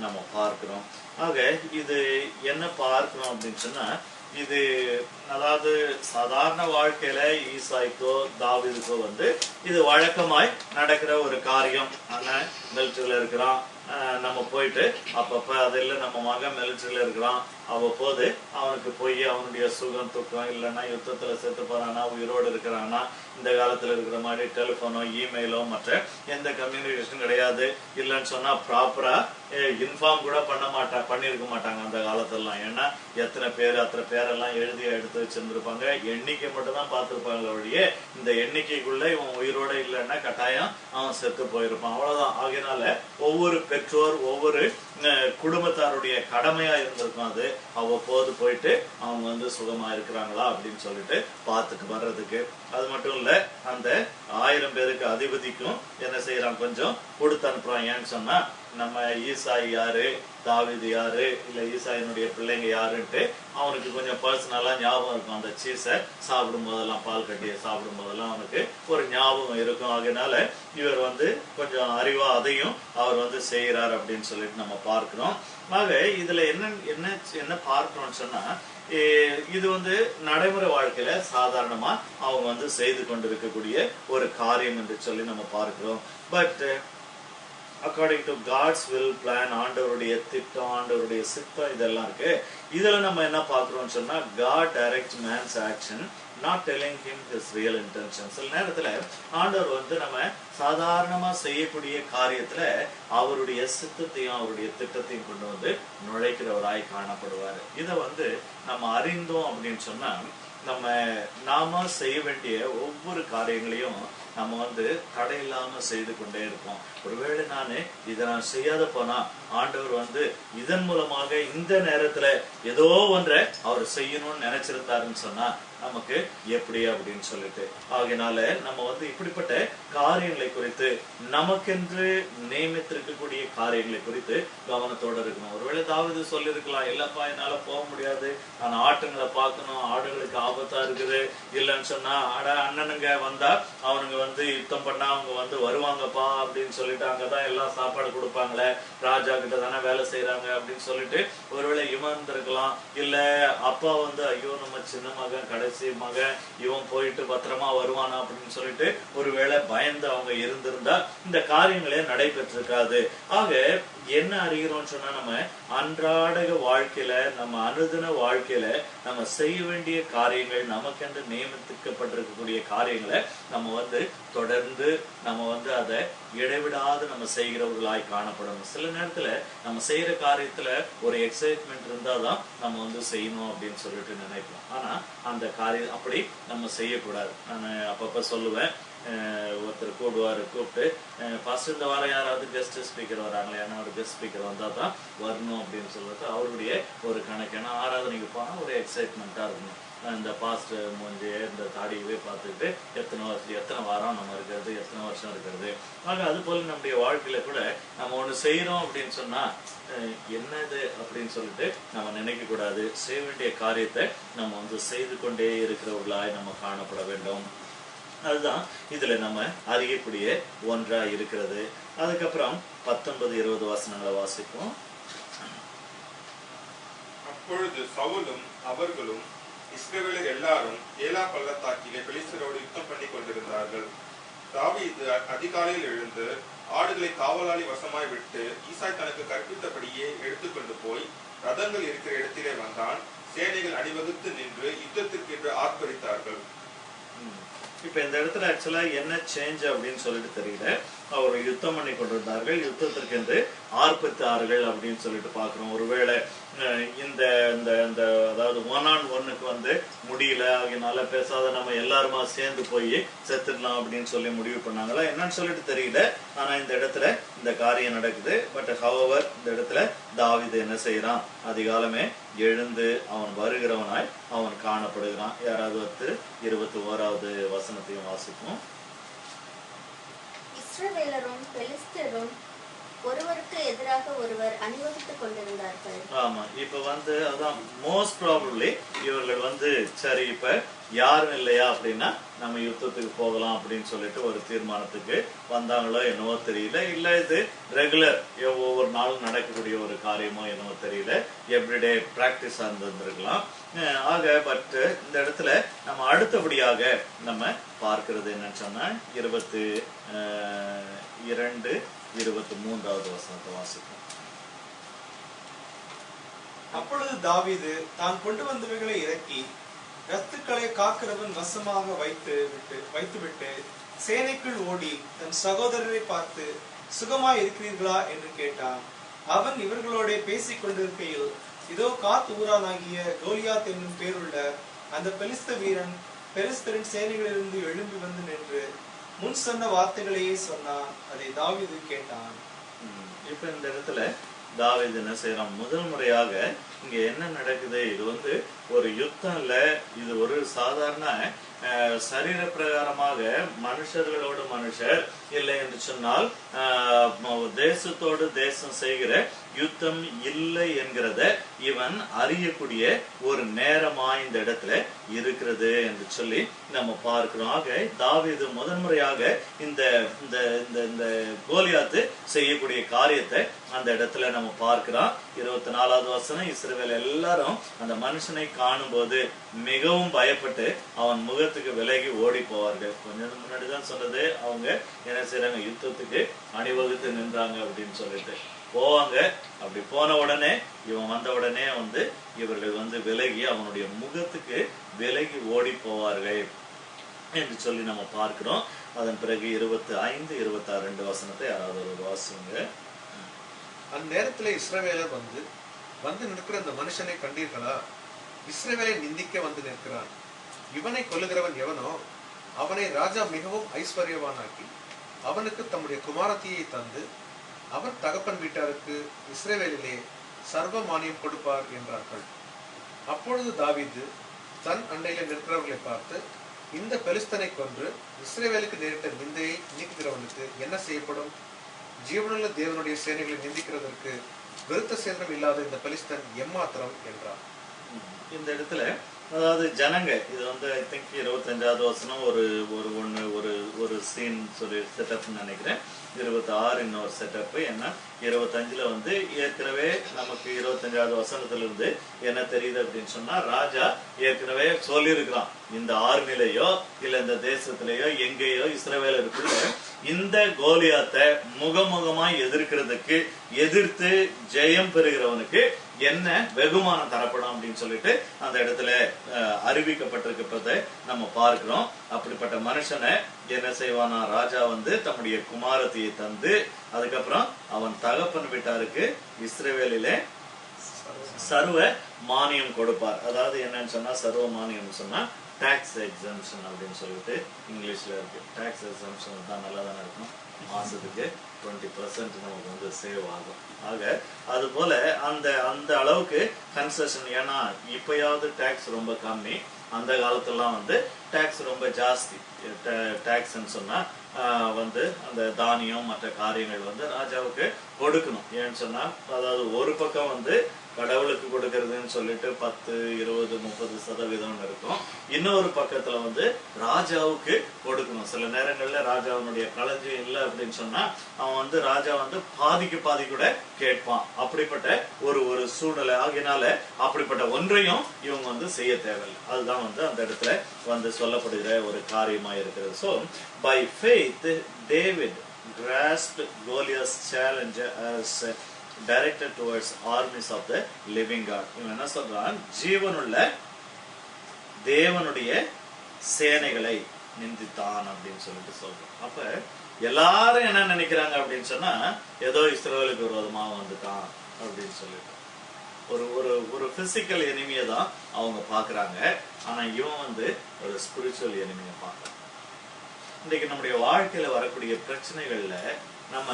நம்ம பார்க்கிறோம். ஆக இது என்ன பார்க்கிறோம் அப்படின்னு சொன்னா, இது அதாவது சாதாரண வாழ்க்கையில ஈசாய்க்கோ தாவீதுக்கோ வந்து இது வழக்கமாய் நடக்கிற ஒரு காரியம். ஆனா மிலிட்டரியில இருக்கிறான், நம்ம போயிட்டு அப்பப்ப அதில் நம்ம மகன் மிலிட்டரியில இருக்கிறான், அவ்வப்போது அவனுக்கு போய் அவனுடைய சுகம் துக்கம் இல்லைன்னா யுத்தத்துல செத்து போறானா உயிரோடு இருக்கிறானா, இந்த காலத்துல இருக்கிற மாதிரி டெலிஃபோனோ இமெயிலோ மற்ற எந்த கம்யூனிகேஷன் கிடையாது. இல்லைன்னு சொன்னா ப்ராப்பரா இன்ஃபார்ம் கூட பண்ணிருக்க மாட்டாங்க அந்த காலத்துலாம். ஏன்னா எத்தனை பேர் அத்தனை பேரெல்லாம் எழுதி எடுத்து வச்சிருந்திருப்பாங்க, எண்ணிக்கை மட்டும் தான் பார்த்திருப்பாங்க ஒழிய இந்த எண்ணிக்கைக்குள்ள இவன் உயிரோட இல்லைன்னா கட்டாயம் அவன் செத்து போயிருப்பான், அவ்வளவுதான். ஆகையினால ஒவ்வொரு பெற்றோர் ஒவ்வொரு குடும்பத்தாருடைய கடமையா இருந்திருக்கும் அது அவ்வப்போது போயிட்டு அவங்க வந்து சுகமா இருக்கிறாங்களா அப்படின்னு சொல்லிட்டு பார்த்துட்டு வர்றதுக்கு. அது மட்டும் இல்ல, அந்த 1000 பேருக்கு அதிபதிக்கும் என்ன செய்யறான், கொஞ்சம் கொடுத்து அனுப்புறான். ஏன்னு சொன்னா நம்ம ஈசாய் யாரு, தாவீது யாரு, இல்ல ஈசாயினுடைய பிள்ளைங்க யாருன்ட்டு அவனுக்கு கொஞ்சம் பர்சனலா ஞாபகம் இருக்கும். அந்த சீஸை சாப்பிடும் போதெல்லாம், பால் கட்டியை சாப்பிடும் போதெல்லாம் அவனுக்கு ஒரு ஞாபகம் இருக்கும். அதனால இவர் வந்து கொஞ்சம் அறிவா அதையும் அவர் வந்து செய்யறார் அப்படின்னு சொல்லிட்டு நம்ம பார்க்கிறோம். ஆக இதுல என்ன பார்க்கிறோம்னு சொன்னா, இது வந்து நடைமுறை வாழ்க்கையில சாதாரணமா அவங்க வந்து செய்து கொண்டிருக்கக்கூடிய ஒரு காரியம் என்று சொல்லி நம்ம பார்க்கிறோம். But according to God's will plan, ஆண்டவருடைய திட்டம், ஆண்டவருடைய சித்தம் இதெல்லாம் இருக்கு. இதுல நம்ம என்ன பார்க்கிறோம்னு சொன்னா, God direct man's action, not telling him his real intention. சில நேரத்துல ஆண்டவர் வந்து நம்ம சாதாரணமா செய்யக்கூடிய காரியத்துல அவருடைய சித்தத்தையும் அவருடைய திட்டத்தையும் கொண்டு வந்து நுழைக்கிறவராய் காணப்படுவாரு. இதை வந்து நம்ம அறிந்தோம் அப்படின்னு சொன்னா, நாம செய்ய வேண்டிய ஒவ்வொரு காரியங்களையும் நம்ம வந்து தடை இல்லாம செய்து கொண்டே இருப்போம். ஒருவேளை இதை நான் செய்யாத போனா ஆண்டவர் வந்து இதன் மூலமாக இந்த நேரத்துல ஏதோ ஒன்றை அவர் செய்யணும்னு நினைச்சிருந்தாருன்னு சொன்னா நமக்கு எப்படி அப்படின்னு சொல்லிட்டு. ஆகையினால நம்ம வந்து இப்படிப்பட்ட காரியங்களை குறித்து, நமக்கென்று நியமித்திருக்கக்கூடிய காரியங்களை குறித்து கவனத்தோட இருக்கணும். ஒருவேளை தாவீது சொல்லிருக்கலாம், இல்லப்பா என்னால போக முடியாது, நான் ஆட்டுங்களை பார்க்கணும், ஆடுகளுக்கு ஆபத்தா இருக்குது, இல்லைன்னு சொன்னா அண்ணனுங்க வந்தா அவனுங்க வந்து யுத்தம் பண்ணா அவங்க வந்து வருவாங்கப்பா அப்படின்னு சொல்லிட்டு அங்கதான் எல்லாம் சாப்பாடு கொடுப்பாங்களே, ராஜா கிட்ட தானே வேலை செய்யறாங்க அப்படின்னு சொல்லிட்டு ஒருவேளை இருந்திருக்கலாம். இல்ல அப்பா வந்து ஐயோ நம்ம சின்ன மகன் கடைசி மகன் இவன் போயிட்டு பத்திரமா வருவானா அப்படின்னு சொல்லிட்டு ஒருவேளை பயந்து அவங்க இருந்திருந்தா இந்த காரியங்களே நடைபெற்றிருக்காது. ஆக என்ன அறிகிறோம்னு சொன்னா, நம்ம அன்றாட வாழ்க்கையில நம்ம அனுதின வாழ்க்கையில நம்ம செய்ய வேண்டிய காரியங்கள், நமக்கென்று நியமிக்கப்பட்டிருக்கக்கூடிய காரியங்களை நம்ம வந்து தொடர்ந்து நம்ம வந்து அதை இடைவிடாது நம்ம செய்கிறவர்களாய் காணப்படணும். சில நேரத்துல நம்ம செய்யற காரியத்துல ஒரு எக்ஸைட்மெண்ட் இருந்தாதான் நம்ம வந்து செய்யணும் அப்படின்னு சொல்லிட்டு நினைப்போம். ஆனா அந்த காரியம் அப்படி நம்ம செய்யக்கூடாது. நான் அப்பப்ப சொல்லுவேன், ஒருத்தர் கூப்பிட்டு ஃபர்ஸ்ட் இந்த வாரம் யாராவது கெஸ்ட் ஸ்பீக்கர் வராங்களே, ஏன்னா ஒரு கெஸ்ட் ஸ்பீக்கர் வந்தா தான் வரணும் அப்படின்னு சொல்லிட்டு அவருடைய ஒரு கணக்கு. ஏன்னா ஆராதனைக்கு போனா ஒரு எக்ஸைட்மெண்ட்டா இருக்கணும். இந்த பாஸ்ட் மூஞ்சி இந்த தாடியவே பார்த்துட்டு எத்தனை வாரம் நம்ம இருக்கிறது, எத்தனை வருஷம் இருக்கிறது. ஆக அது போல நம்முடைய வாழ்க்கையில கூட நம்ம ஒண்ணு செய்யறோம் அப்படின்னு சொன்னா என்னது அப்படின்னு சொல்லிட்டு நம்ம நினைக்க கூடாது. செய்ய வேண்டிய காரியத்தை நம்ம வந்து செய்து கொண்டே இருக்கிறவர்களாய் நம்ம காணப்பட வேண்டும். அதுதான் இதுல நம்ம அறியக்கூடிய ஒன்றா இருக்கிறது. அதுக்கப்புறம் 19-20 வசனங்களை வாசிப்போம். அப்பொழுது சவுலும் அவர்களும் இஸ்ரவேலர் எல்லாரும் ஏலா பள்ளத்தாக்கிலே பெலிஸ்தரோடு யுத்தம் பண்ணி கொண்டிருந்தார்கள். தாவீது அதிகாலையில் எழுந்து ஆடுகளை காவலாளி வசமாய் விட்டு ஈசாய் தனக்கு கற்பித்தபடியே எடுத்துக்கொண்டு போய் ரதங்கள் இருக்கிற இடத்திலே வந்தான். சேனைகள் அணிவகுத்து நின்று யுத்தத்திற்கு என்று ஆர்ப்பரித்தார்கள். இப்ப இந்த இடத்துல ஆக்சுவலா என்ன சேஞ்ச் அப்படின்னு சொல்லிட்டு தெரியல. அவர் யுத்தம் பண்ணி கொண்டிருந்தார்கள், யுத்தத்திற்கு என்று ஆர்ப்பரித்தார்கள் அப்படின்னு சொல்லிட்டு பாக்குறோம். ஒருவேளை இந்த அதாவது 1-on-1க்கு வந்து முடியல, அதனால பேசாத நம்ம எல்லாருமா சேர்ந்து போய் செத்துடலாம் அப்படின்னு சொல்லி முடிவு பண்ணாங்களா என்னன்னு சொல்லிட்டு தெரியல. ஆனா இந்த இடத்துல இந்த காரியம் நடக்குது. பட் ஹவவர் இந்த இடத்துல தாவீது என்ன செய்யறான், அதிகாலமே எழுந்து அவன் வருகிறவனாய் அவன் காணப்படுகிறான். யாராவது 21வது வசனத்தையும் வாசிப்போம். இஸ்ரவேலரும் பெலிஸ்தரும் ஒருவருக்கு எதிராக ஒருவர் அணிவகுத்துக் கொண்டிருந்தார்கள். ஆமா, இப்ப அதான் மோஸ்ட் ப்ராபப்ளி இவர்கள் சரி இப்ப யாரும் இல்லையா அப்படின்னா நம்ம யுத்தத்துக்கு போகலாம் அப்படின்னு சொல்லிட்டு ஒரு தீர்மானத்துக்கு வந்தாங்களோ என்னவோ தெரியல. இல்ல இது ரெகுலர் ஒவ்வொரு நாளும் நடக்கக்கூடிய ஒரு காரியமோ என்னவோ தெரியல. எவ்ரிடே பிராக்டிஸா இருந்திருக்கலாம். ஆக பட் இந்த இடத்துல நம்ம அடுத்தபடியாக நம்ம பார்க்கிறது என்னன்னு சொன்னா 22, 23வது வசனத்தை வாசிப்போம். அப்பொழுது தாவீது தான் கொண்டு வந்தவைகளை இறக்கி ரத்துக்களை காக்கிறவன் வசமாக வைத்துவிட்டு சேனைக்குள் ஓடி தன் சகோதரரை பார்த்து சுகமாய் இருக்கிறீர்களா என்று கேட்டான். அவன் இவர்களோட பேசிக் கொண்டிருக்கையில் இதோ காத் ஊரானாகிய கோலியாத் என்னும் பேருள்ள அந்த பெலிஸ்த வீரன் பெலிஸ்தரின் சேனைகளிலிருந்து எழும்பி வந்து நின்று முன் சொன்ன வார்த்தைகளையே சொன்னான். அதை தாவீது கேட்டான். இப்ப இந்த இடத்துல தாவீது என்ன செய்யறான்? முதல் முறையாக இங்க என்ன நடக்குது? இது ஒரு யுத்தம் இல்ல, இது ஒரு சாதாரண சரீர பிரகாரமாக மனுஷர்களோடு மனுஷர் இல்லை என்று சொன்னால் தேசத்தோடு தேசம் செய்கிற யுத்தம் இல்லை என்கிறத இவன் அறியக்கூடிய ஒரு நேரமா இந்த இடத்துல இருக்கிறது என்று சொல்லி நம்ம பார்க்கிறோம். ஆக தாவீது முதன்முறையாக இந்த இந்த இந்த கோலியாத்து செய்யக்கூடிய காரியத்தை அந்த இடத்துல நம்ம பார்க்கிறோம். 24வது வசனம், இஸ்ரவேல் எல்லாரும் அந்த மனுஷனை காணும் போது மிகவும் பயப்பட்டு அவன் முகத்துக்கு விலகி ஓடி போவார்கள். கொஞ்சம் முன்னாடிதான் சொன்னது, அவங்க என்ன செய்யறாங்க? யுத்தத்துக்கு அணிவகுத்து நின்றாங்க அப்படின்னு சொல்லிட்டு போவாங்க. அப்படி போன உடனே இவன் வந்த உடனே இவர்கள் விலகி அவனுடைய முகத்துக்கு விலகி ஓடி போவார்கள் என்று சொல்லி நம்ம பார்க்கிறோம். அதன் பிறகு 25, 26 வசனத்தை யாராவது ஒரு வாசிங்க. அந்நேரத்துல இஸ்ரவேலர் வந்து நிற்கிற அந்த மனுஷனை கண்டீர்களா? இஸ்ரவேலை நிந்திக்க வந்து நிற்கிறான். இவனை கொல்லுகிறவன் எவனோ அவனை ராஜா மிகவும் ஐஸ்வர்யவானாக்கி அவனுக்கு தம்முடைய குமாரத்தியை தந்து அவன் தகப்பன் வீட்டாருக்கு இஸ்ரவேலிலே சர்வ மானியம் கொடுப்பார் என்றார்கள். அப்பொழுது தாவீது தன் அண்டையில நிற்கிறவர்களை பார்த்து, இந்த பெலிஸ்தனை கொன்று இஸ்ரவேலுக்கு நேரிட்ட நிந்தையை நீக்குகிறவனுக்கு என்ன செய்யப்படும்? ஜீவனுள்ள தேவனுடைய சேனைகளை நிந்திக்கிறதற்கு விருத்த சேதனம் இல்லாத இந்த பெலிஸ்தன் எம்மாத்திரம் என்றார். இந்த இடத்துல அதாவது ஜனங்க இது ஐ திங்க் 25வது வசனம் ஒரு சீன் சொல்லி செட்டப்னு நினைக்கிறேன். 26 இன்னொரு செட்டப். ஏன்னா 25ல ஏற்கனவே நமக்கு 25வது வசனத்துல இருந்து என்ன தெரியுது அப்படின்னு சொன்னா, ராஜா ஏற்கனவே சொல்லியிருக்கிறான், இந்த ஆர்மிலையோ இல்ல இந்த தேசத்திலேயோ எங்கேயோ இஸ்ரவேலருக்குள்ள இந்த கோலியாத்தை முகமுகமாய் எதிர்க்கிறதுக்கு எதிர்த்து ஜெயம் பெறுகிறவனுக்கு என்ன வெகுமானம் தரப்படும் அப்படின்னு சொல்லிட்டு அந்த இடத்துல அறிவிக்கப்பட்டிருக்கிறத நம்ம பார்க்கிறோம். அப்படிப்பட்ட மனுஷனை என்ன செய்வானா? ராஜா தம்முடைய குமாரத்தியை தந்து அதுக்கப்புறம் அவன் தகப்பன் வீட்டாருக்கு இஸ்ரவேலிலே சர்வ மானியம் கொடுப்பார். அதாவது என்னன்னு சொன்னா, சர்வ மானியம் சொன்னா டாக்ஸ் எக்ஸம்ஷன் அப்படின்னு சொல்லிட்டு இங்கிலீஷ்ல இருக்கு. டாக்ஸ் எக்ஸம்ஷன் தான் நல்லா தானே இருக்கும். மாசத்துக்கு 20% நமக்கு சேவ் ஆகும். ஆக அது போல அந்த அந்த அளவுக்கு கன்செஷன். ஏன்னா இப்பயாவது டாக்ஸ் ரொம்ப கம்மி, அந்த காலத்துலாம் டாக்ஸ் ரொம்ப ஜாஸ்தி. டாக்ஸ்ன்னு சொன்னா அந்த தானியம் மற்ற காரியங்கள் ராஜாவுக்கு கொடுக்கணும். ஏன்னு சொன்னா, அதாவது ஒரு பக்கம் கடவுளுக்கு கொடுக்கறதுன்னு சொல்லிட்டு 10, 20, 30% இருக்கும். இன்னொரு பக்கத்துல ராஜாவுக்கு கொடுக்கணும். சில நேரங்கள்ல ராஜாவுடைய களஞ்சியம் இல்லை அப்படின்னு சொன்னா அவன் ராஜா பாதிக்கு பாதி கூட கேட்பான். அப்படிப்பட்ட ஒரு சூழ்நிலை ஆகினால அப்படிப்பட்ட ஒன்றையும் இவங்க செய்ய தேவையில்லை. அதுதான் அந்த இடத்துல சொல்லப்படுகிற ஒரு காரியமா இருக்கிறது. So by faith David grasped Goliath's challenge as directed towards armies of the living God. இவன் என்ன சொல்றான்? ஜீவனுள்ள தேவனுடைய சேனைகளை நிந்தித்தான் அப்படின்னு சொல்லிட்டு சொல்றான். அப்ப எல்லாரும் என்ன நினைக்கிறாங்க அப்படின்னு சொன்னா, ஏதோ இஸ்ரவேலுக்கு விரோதமா வந்துட்டான் அப்படின்னு சொல்லிட்டு ஒரு பிசிக்கல் எனிமியை தான் அவங்க பாக்குறாங்க. ஆனா இவன் ஒரு ஸ்பிரிச்சுவல் எனிமியை பார்க்கறான். இன்றைக்கு நம்முடைய வாழ்க்கையில வரக்கூடிய பிரச்சனைகள்ல நம்ம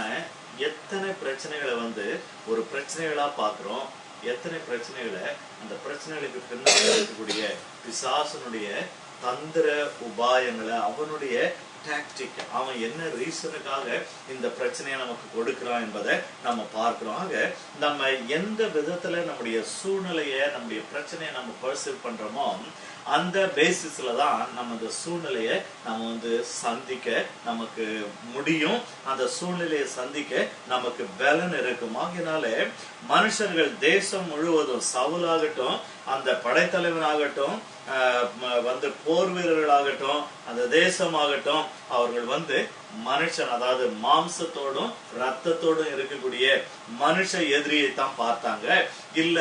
எத்தனை பிரச்சனைகளை ஒரு பிரச்சனைகளா பாக்குறோம், எத்தனை பிரச்சனைகளை அந்த பிரச்சனைகளுக்கு பின்னாடி இருக்கக்கூடிய பிசாசனுடைய தந்திர உபாயங்களை, அவனுடைய டாக்டிக், அவன் என்ன ரீசனுக்காக இந்த பிரச்சனையை நமக்கு கொடுக்கிறான் என்பதை நம்ம பார்க்கிறோம். ஆக நம்ம எந்த விதத்துல நம்முடைய சூழ்நிலையை, நம்முடைய பிரச்சனையை நம்ம பர்சீவ் பண்றோமோ அந்த பேசிஸ்ல தான் நம்ம இந்த சூழ்நிலையை நம்ம வந்து சந்திக்க நமக்கு முடியும். அந்த சூழ்நிலையை சந்திக்க நமக்கு பலன் இருக்கும். ஆகினாலே மனுஷர்கள் தேசம் முழுவதும், சவுலாகட்டும், அந்த படைத்தலைவனாகட்டும், வந்து போர் வீரர்களாகட்டும், அந்த தேசமாகட்டும், அவர்கள் வந்து மனுஷன், அதாவது மாம்சத்தோடும் ரத்தத்தோடும் இருக்கக்கூடிய மனுஷ எதிரியை தான் பார்த்தாங்க. இல்ல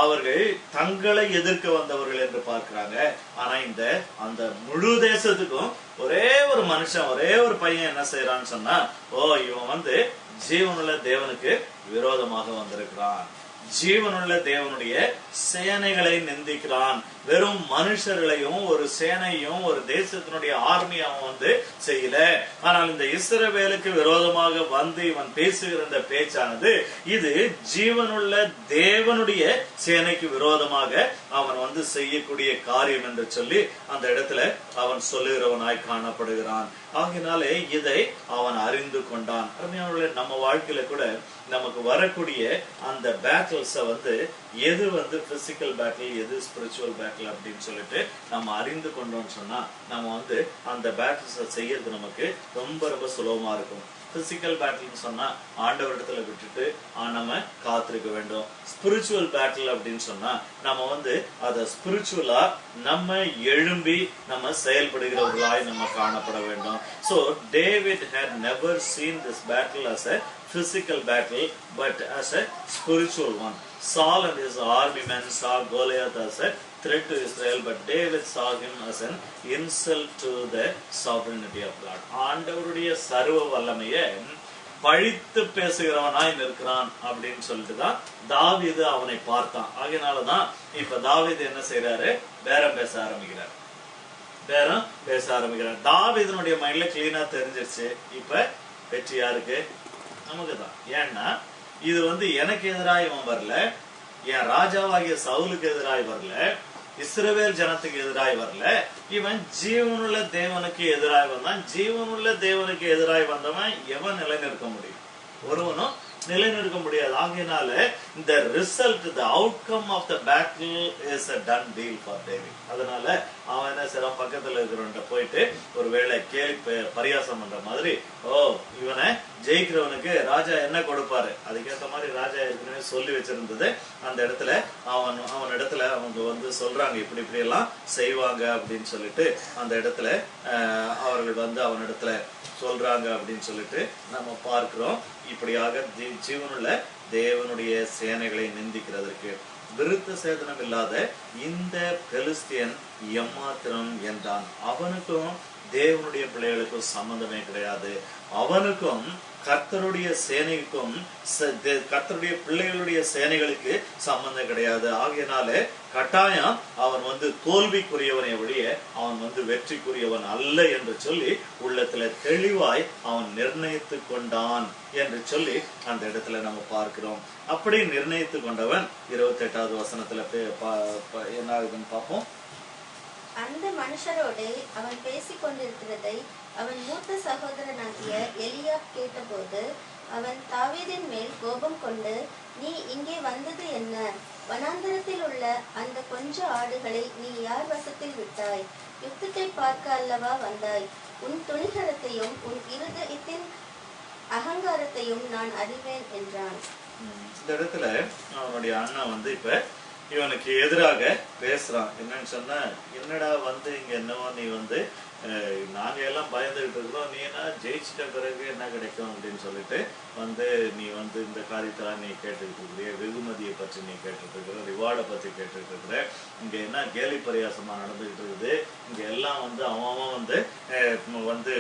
அவர்கள் தங்களை எதிர்க்க வந்தவர்கள் என்று பார்க்கிறாங்க. ஆனா அந்த முழு தேசத்துக்கும் ஒரே ஒரு மனுஷன், ஒரே ஒரு பையன் என்ன செய்யறான்னு சொன்னா, இவன் வந்து ஜீவனுள்ள தேவனுக்கு விரோதமாக வந்திருக்கிறான், ஜீவனுள்ள தேவனுடைய சேனைகளை நிந்திக்கிறான். வெறும் மனுஷர்களையும் ஒரு சேனையும் ஒரு தேசத்தினுடைய ஆர்மியாவும் வந்து செய்யல. ஆனால் இந்த இஸ்ரவேலுக்கு விரோதமாக வந்து இவன் பேசுகிற இந்த பேச்சானது இது ஜீவனுள்ள தேவனுடைய சேனைக்கு விரோதமாக அவன் வந்து செய்யக்கூடிய காரியம் என்று சொல்லி அந்த இடத்துல அவன் சொல்லுகிறவனாய் காணப்படுகிறான். ஆகினாலே இதை அவன் அறிந்து கொண்டான். நம்ம வாழ்க்கையில கூட நமக்கு வரக்கூடிய அந்த பேட்டில்ஸ வந்து எது வந்து பிசிக்கல் பேட்டில், எது ஸ்பிரிச்சுவல் பேட்டில் அப்படின்னு சொல்லிட்டு நம்ம அறிந்து கொண்டோம்னு சொன்னா நம்ம வந்து அந்த பேட்டில்ஸை செய்யறது நமக்கு ரொம்ப ரொம்ப சுலபமா இருக்கும். பிசிக்கல் பேட்டில்னு சொன்னா ஆண்டவரிடத்துல விட்டுட்டு நம்ம காத்திருக்க வேண்டும். ஸ்பிரிச்சுவல் பேட்டில் அப்படின்னு சொன்னா நம்ம வந்து அதை ஸ்பிரிச்சுவலா நம்ம எழும்பி நம்ம செயல்படுகிறவர்களாய் நம்ம காணப்பட வேண்டும். So David had never seen this battle as a physical battle but as a spiritual one. Saul and his army men saw Goliath as a threat to Israel, but David saw him as an insult to the sovereignty of God. ஆண்டவருடைய சர்வ வல்லமையை பழித்து பேசுகிறவனாய் நிற்கிறான் அப்படின்னு சொல்லிட்டு தான் தாவீது அவனை பார்த்தான். ஆகையினாலதான் இப்ப தாவீது என்ன செய்யறாரு, பேரம் பேச ஆரம்பிக்கிறார். தாவீதுனுடைய மைண்ட்ல கிளீனா தெரிஞ்சிருச்சு, இப்ப வெற்றி யாருக்கு? நமக்குதான். ஏன்னா இது வந்து எனக்கு எதிராக இவன் வரல, என் ராஜாவாகிய சவுலுக்கு எதிராக வரல, இஸ்ரவேல் ஜனத்துக்கு எதிராய் வரல, இவன் ஜீவனுள்ள தேவனுக்கு எதிராய் வந்தான். ஜீவனுள்ள தேவனுக்கு எதிராய் வந்தவன் எவன் நிலைநிற்க முடியும்? ஒருவனும் நிலைநிற்க முடியாது. ஆகையினால இந்த result, the outcome of the battle is a done deal for David. அதனால அவன் என்ன செய்யறான், பக்கத்துல இருக்கிறவன்ட்ட போயிட்டு ஒரு வேளை கேலி பரியாசம் பண்ற மாதிரி, இவனை ஜெயிக்கிறவனுக்கு ராஜா என்ன கொடுப்பாரு, அதுக்கேற்ற மாதிரி ராஜா ஏற்கனவே சொல்லி வச்சிருந்தது. அந்த இடத்துல அவன் இடத்துல அவங்க வந்து சொல்றாங்க, இப்படி இப்படி எல்லாம் செய்வாங்க அப்படின்னு சொல்லிட்டு அந்த இடத்துல அவர்கள் வந்து அவன் இடத்துல சொல்றாங்க அப்படின்னு சொல்லிட்டு நம்ம பார்க்கிறோம். இப்படியாக ஜீவனுள்ள தேவனுடைய சேனைகளை நிந்திக்கிறதற்கு விருத்த சேதனம் இல்லாத இந்த பெலிஸ்தியன் எம்மாத்திரம் என்றான். அவனுக்கும் தேவனுடைய பிள்ளைகளுக்கும் சம்பந்தமே கிடையாது. அவனுக்கும் கர்த்தருடைய சேனைக்கும் கர்த்தருடைய பிள்ளைகளுடைய சேனைகளுக்கு சம்பந்தம் கிடையாது. ஆகையினால கட்டாயம் அவன் வந்து தோல்விக்குரியவனை ஒழிய அவன் வந்து வெற்றிக்குரியவன் அல்ல என்று சொல்லி உள்ளத்துல தெளிவாய் அவன் நிர்ணயித்து கொண்டான் என்று சொல்லி அந்த இடத்துல நம்ம பார்க்கிறோம். அப்படி நிர்ணயித்து கொண்டவன் 28வது வசனத்துல என்ன ஆகுதுன்னு பார்ப்போம். அந்த மனுஷரோடு அவன் பேசிக் கொண்டிருக்கிறதை அவன் மூத்த சகோதரனாகிய எலியாப் கேட்டபோது அவன் தாவீதின் மேல் கோபம் கொண்டு, நீ இங்கே வந்தது என்ன? வனாந்தரத்தில் உள்ள அந்த கொஞ்ச ஆடுகளை நீ யார் வசத்தில் விட்டாய்? யுத்தத்தை பார்க்க அல்லவா வந்தாய்? உன் துணிகரத்தையும் உன் இருதயத்தின் அகங்காரத்தையும் நான் அறிவேன் என்றான். இந்த இடத்துல அவனுடைய அண்ணன் வந்து இப்ப இவனுக்கு எதிராக பேசுறான். என்னன்னு சொன்னா, என்னடா வந்து இங்க என்னவோ நீ வந்து நாங்க எல்லாம் பயந்துகிட்டு இருக்கிறோம், நீ என்ன ஜெயிச்சிட்ட பிறகு என்ன கிடைக்கும் அப்படின்னு சொல்லிட்டு வந்து நீ வந்து இந்த காரியத்தெல்லாம் நீ கேட்டுக்கிட்டு இருக்கிற, வெகுமதியை பற்றி நீ கேட்டுட்டு இருக்கிற, ரிவார்டை பற்றி கேட்டுட்டு இருக்கிற, இங்க என்ன கேலி பரியாசமா நடந்துகிட்டு இருக்குது, இங்க எல்லாம் வந்து அவன் வந்து வந்து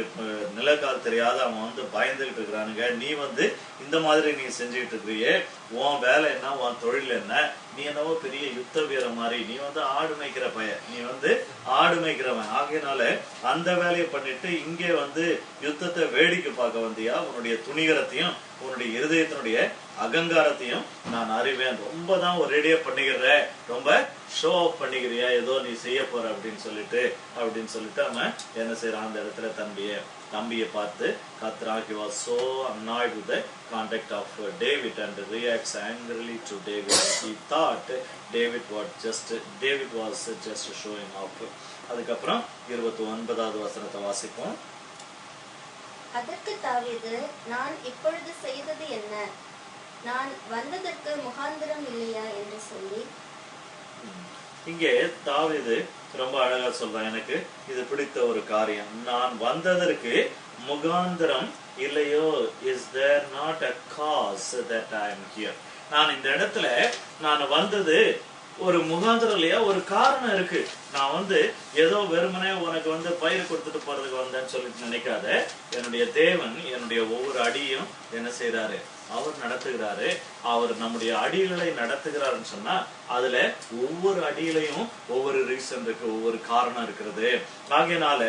நிலக்கால் தெரியாத அவன் வந்து பயந்துகிட்டு இருக்கிறானுங்க, நீ வந்து இந்த மாதிரி நீ செஞ்சுக்கிட்டு இருக்கிறியே, உன் வேலை என்ன, உன் தொழில் என்ன, நீ என்னவோ பெரிய யுத்த வீரம் மாதிரி, நீ வந்து ஆடு மேய்க்கிற பையன், நீ வந்து ஆடு மேய்க்கிறவன், ஆகையினால அந்த வேலையை பண்ணிட்டு இங்கே வந்து யுத்தத்தை வேடிக்கை பார்க்க வந்தியா? உன்னுடைய துணிகரத்தையும் உன்னுடைய இருதயத்தினுடைய அகங்காரத்தையும் நான் அறிவேன். ரொம்ப தான் ஒரேடியா பண்ணிக்கிற, ரொம்ப ஷோ ஆஃப் பண்ணிக்கிறியா, ஏதோ நீ செய்ய போற அப்படின்னு சொல்லிட்டு அவன் என்ன செய்யறான், அந்த இடத்துல தம்பியை பார்த்து கத்துறான். He was so annoyed with the conduct of David and reacts angrily to David. He thought David was just showing off. அதுக்கப்புறம் 29வது வசனத்தை வாசிப்போம். அதற்கு தாவீது, நான் இப்பொழுது செய்தது என்ன? நான் வந்ததற்கு முகாந்திரம் இல்லையா என்று சொல்லி. இங்கே தாவீது ரொம்ப அழகா சொல்றான், எனக்கு இது பிடித்த ஒரு காரியம். நான் வந்ததற்கு முகாந்திரம் இல்லையோ? Is there not a cause that I am here? நான் இந்த இடத்துல நான் வந்தது ஒரு முகாந்திரம் இல்லையா? ஒரு காரணம் இருக்கு. நான் ஏதோ வெறுமனே உனக்கு பயிர் கொடுத்துட்டு போறதுக்கு வந்தேன்னு சொல்லிட்டு நினைக்காத. என்னுடைய தேவன் என்னுடைய ஒவ்வொரு அடியும் என்ன செய்யறாரு, அவர் நடத்துகிறாரு. அவர் நம்முடைய அடிகளை நடத்துகிறாருன்னு சொன்னா அதுல ஒவ்வொரு அடியிலையும் ஒவ்வொரு ரீசன் இருக்கு, ஒவ்வொரு காரணம் இருக்கிறது. ஆகையினால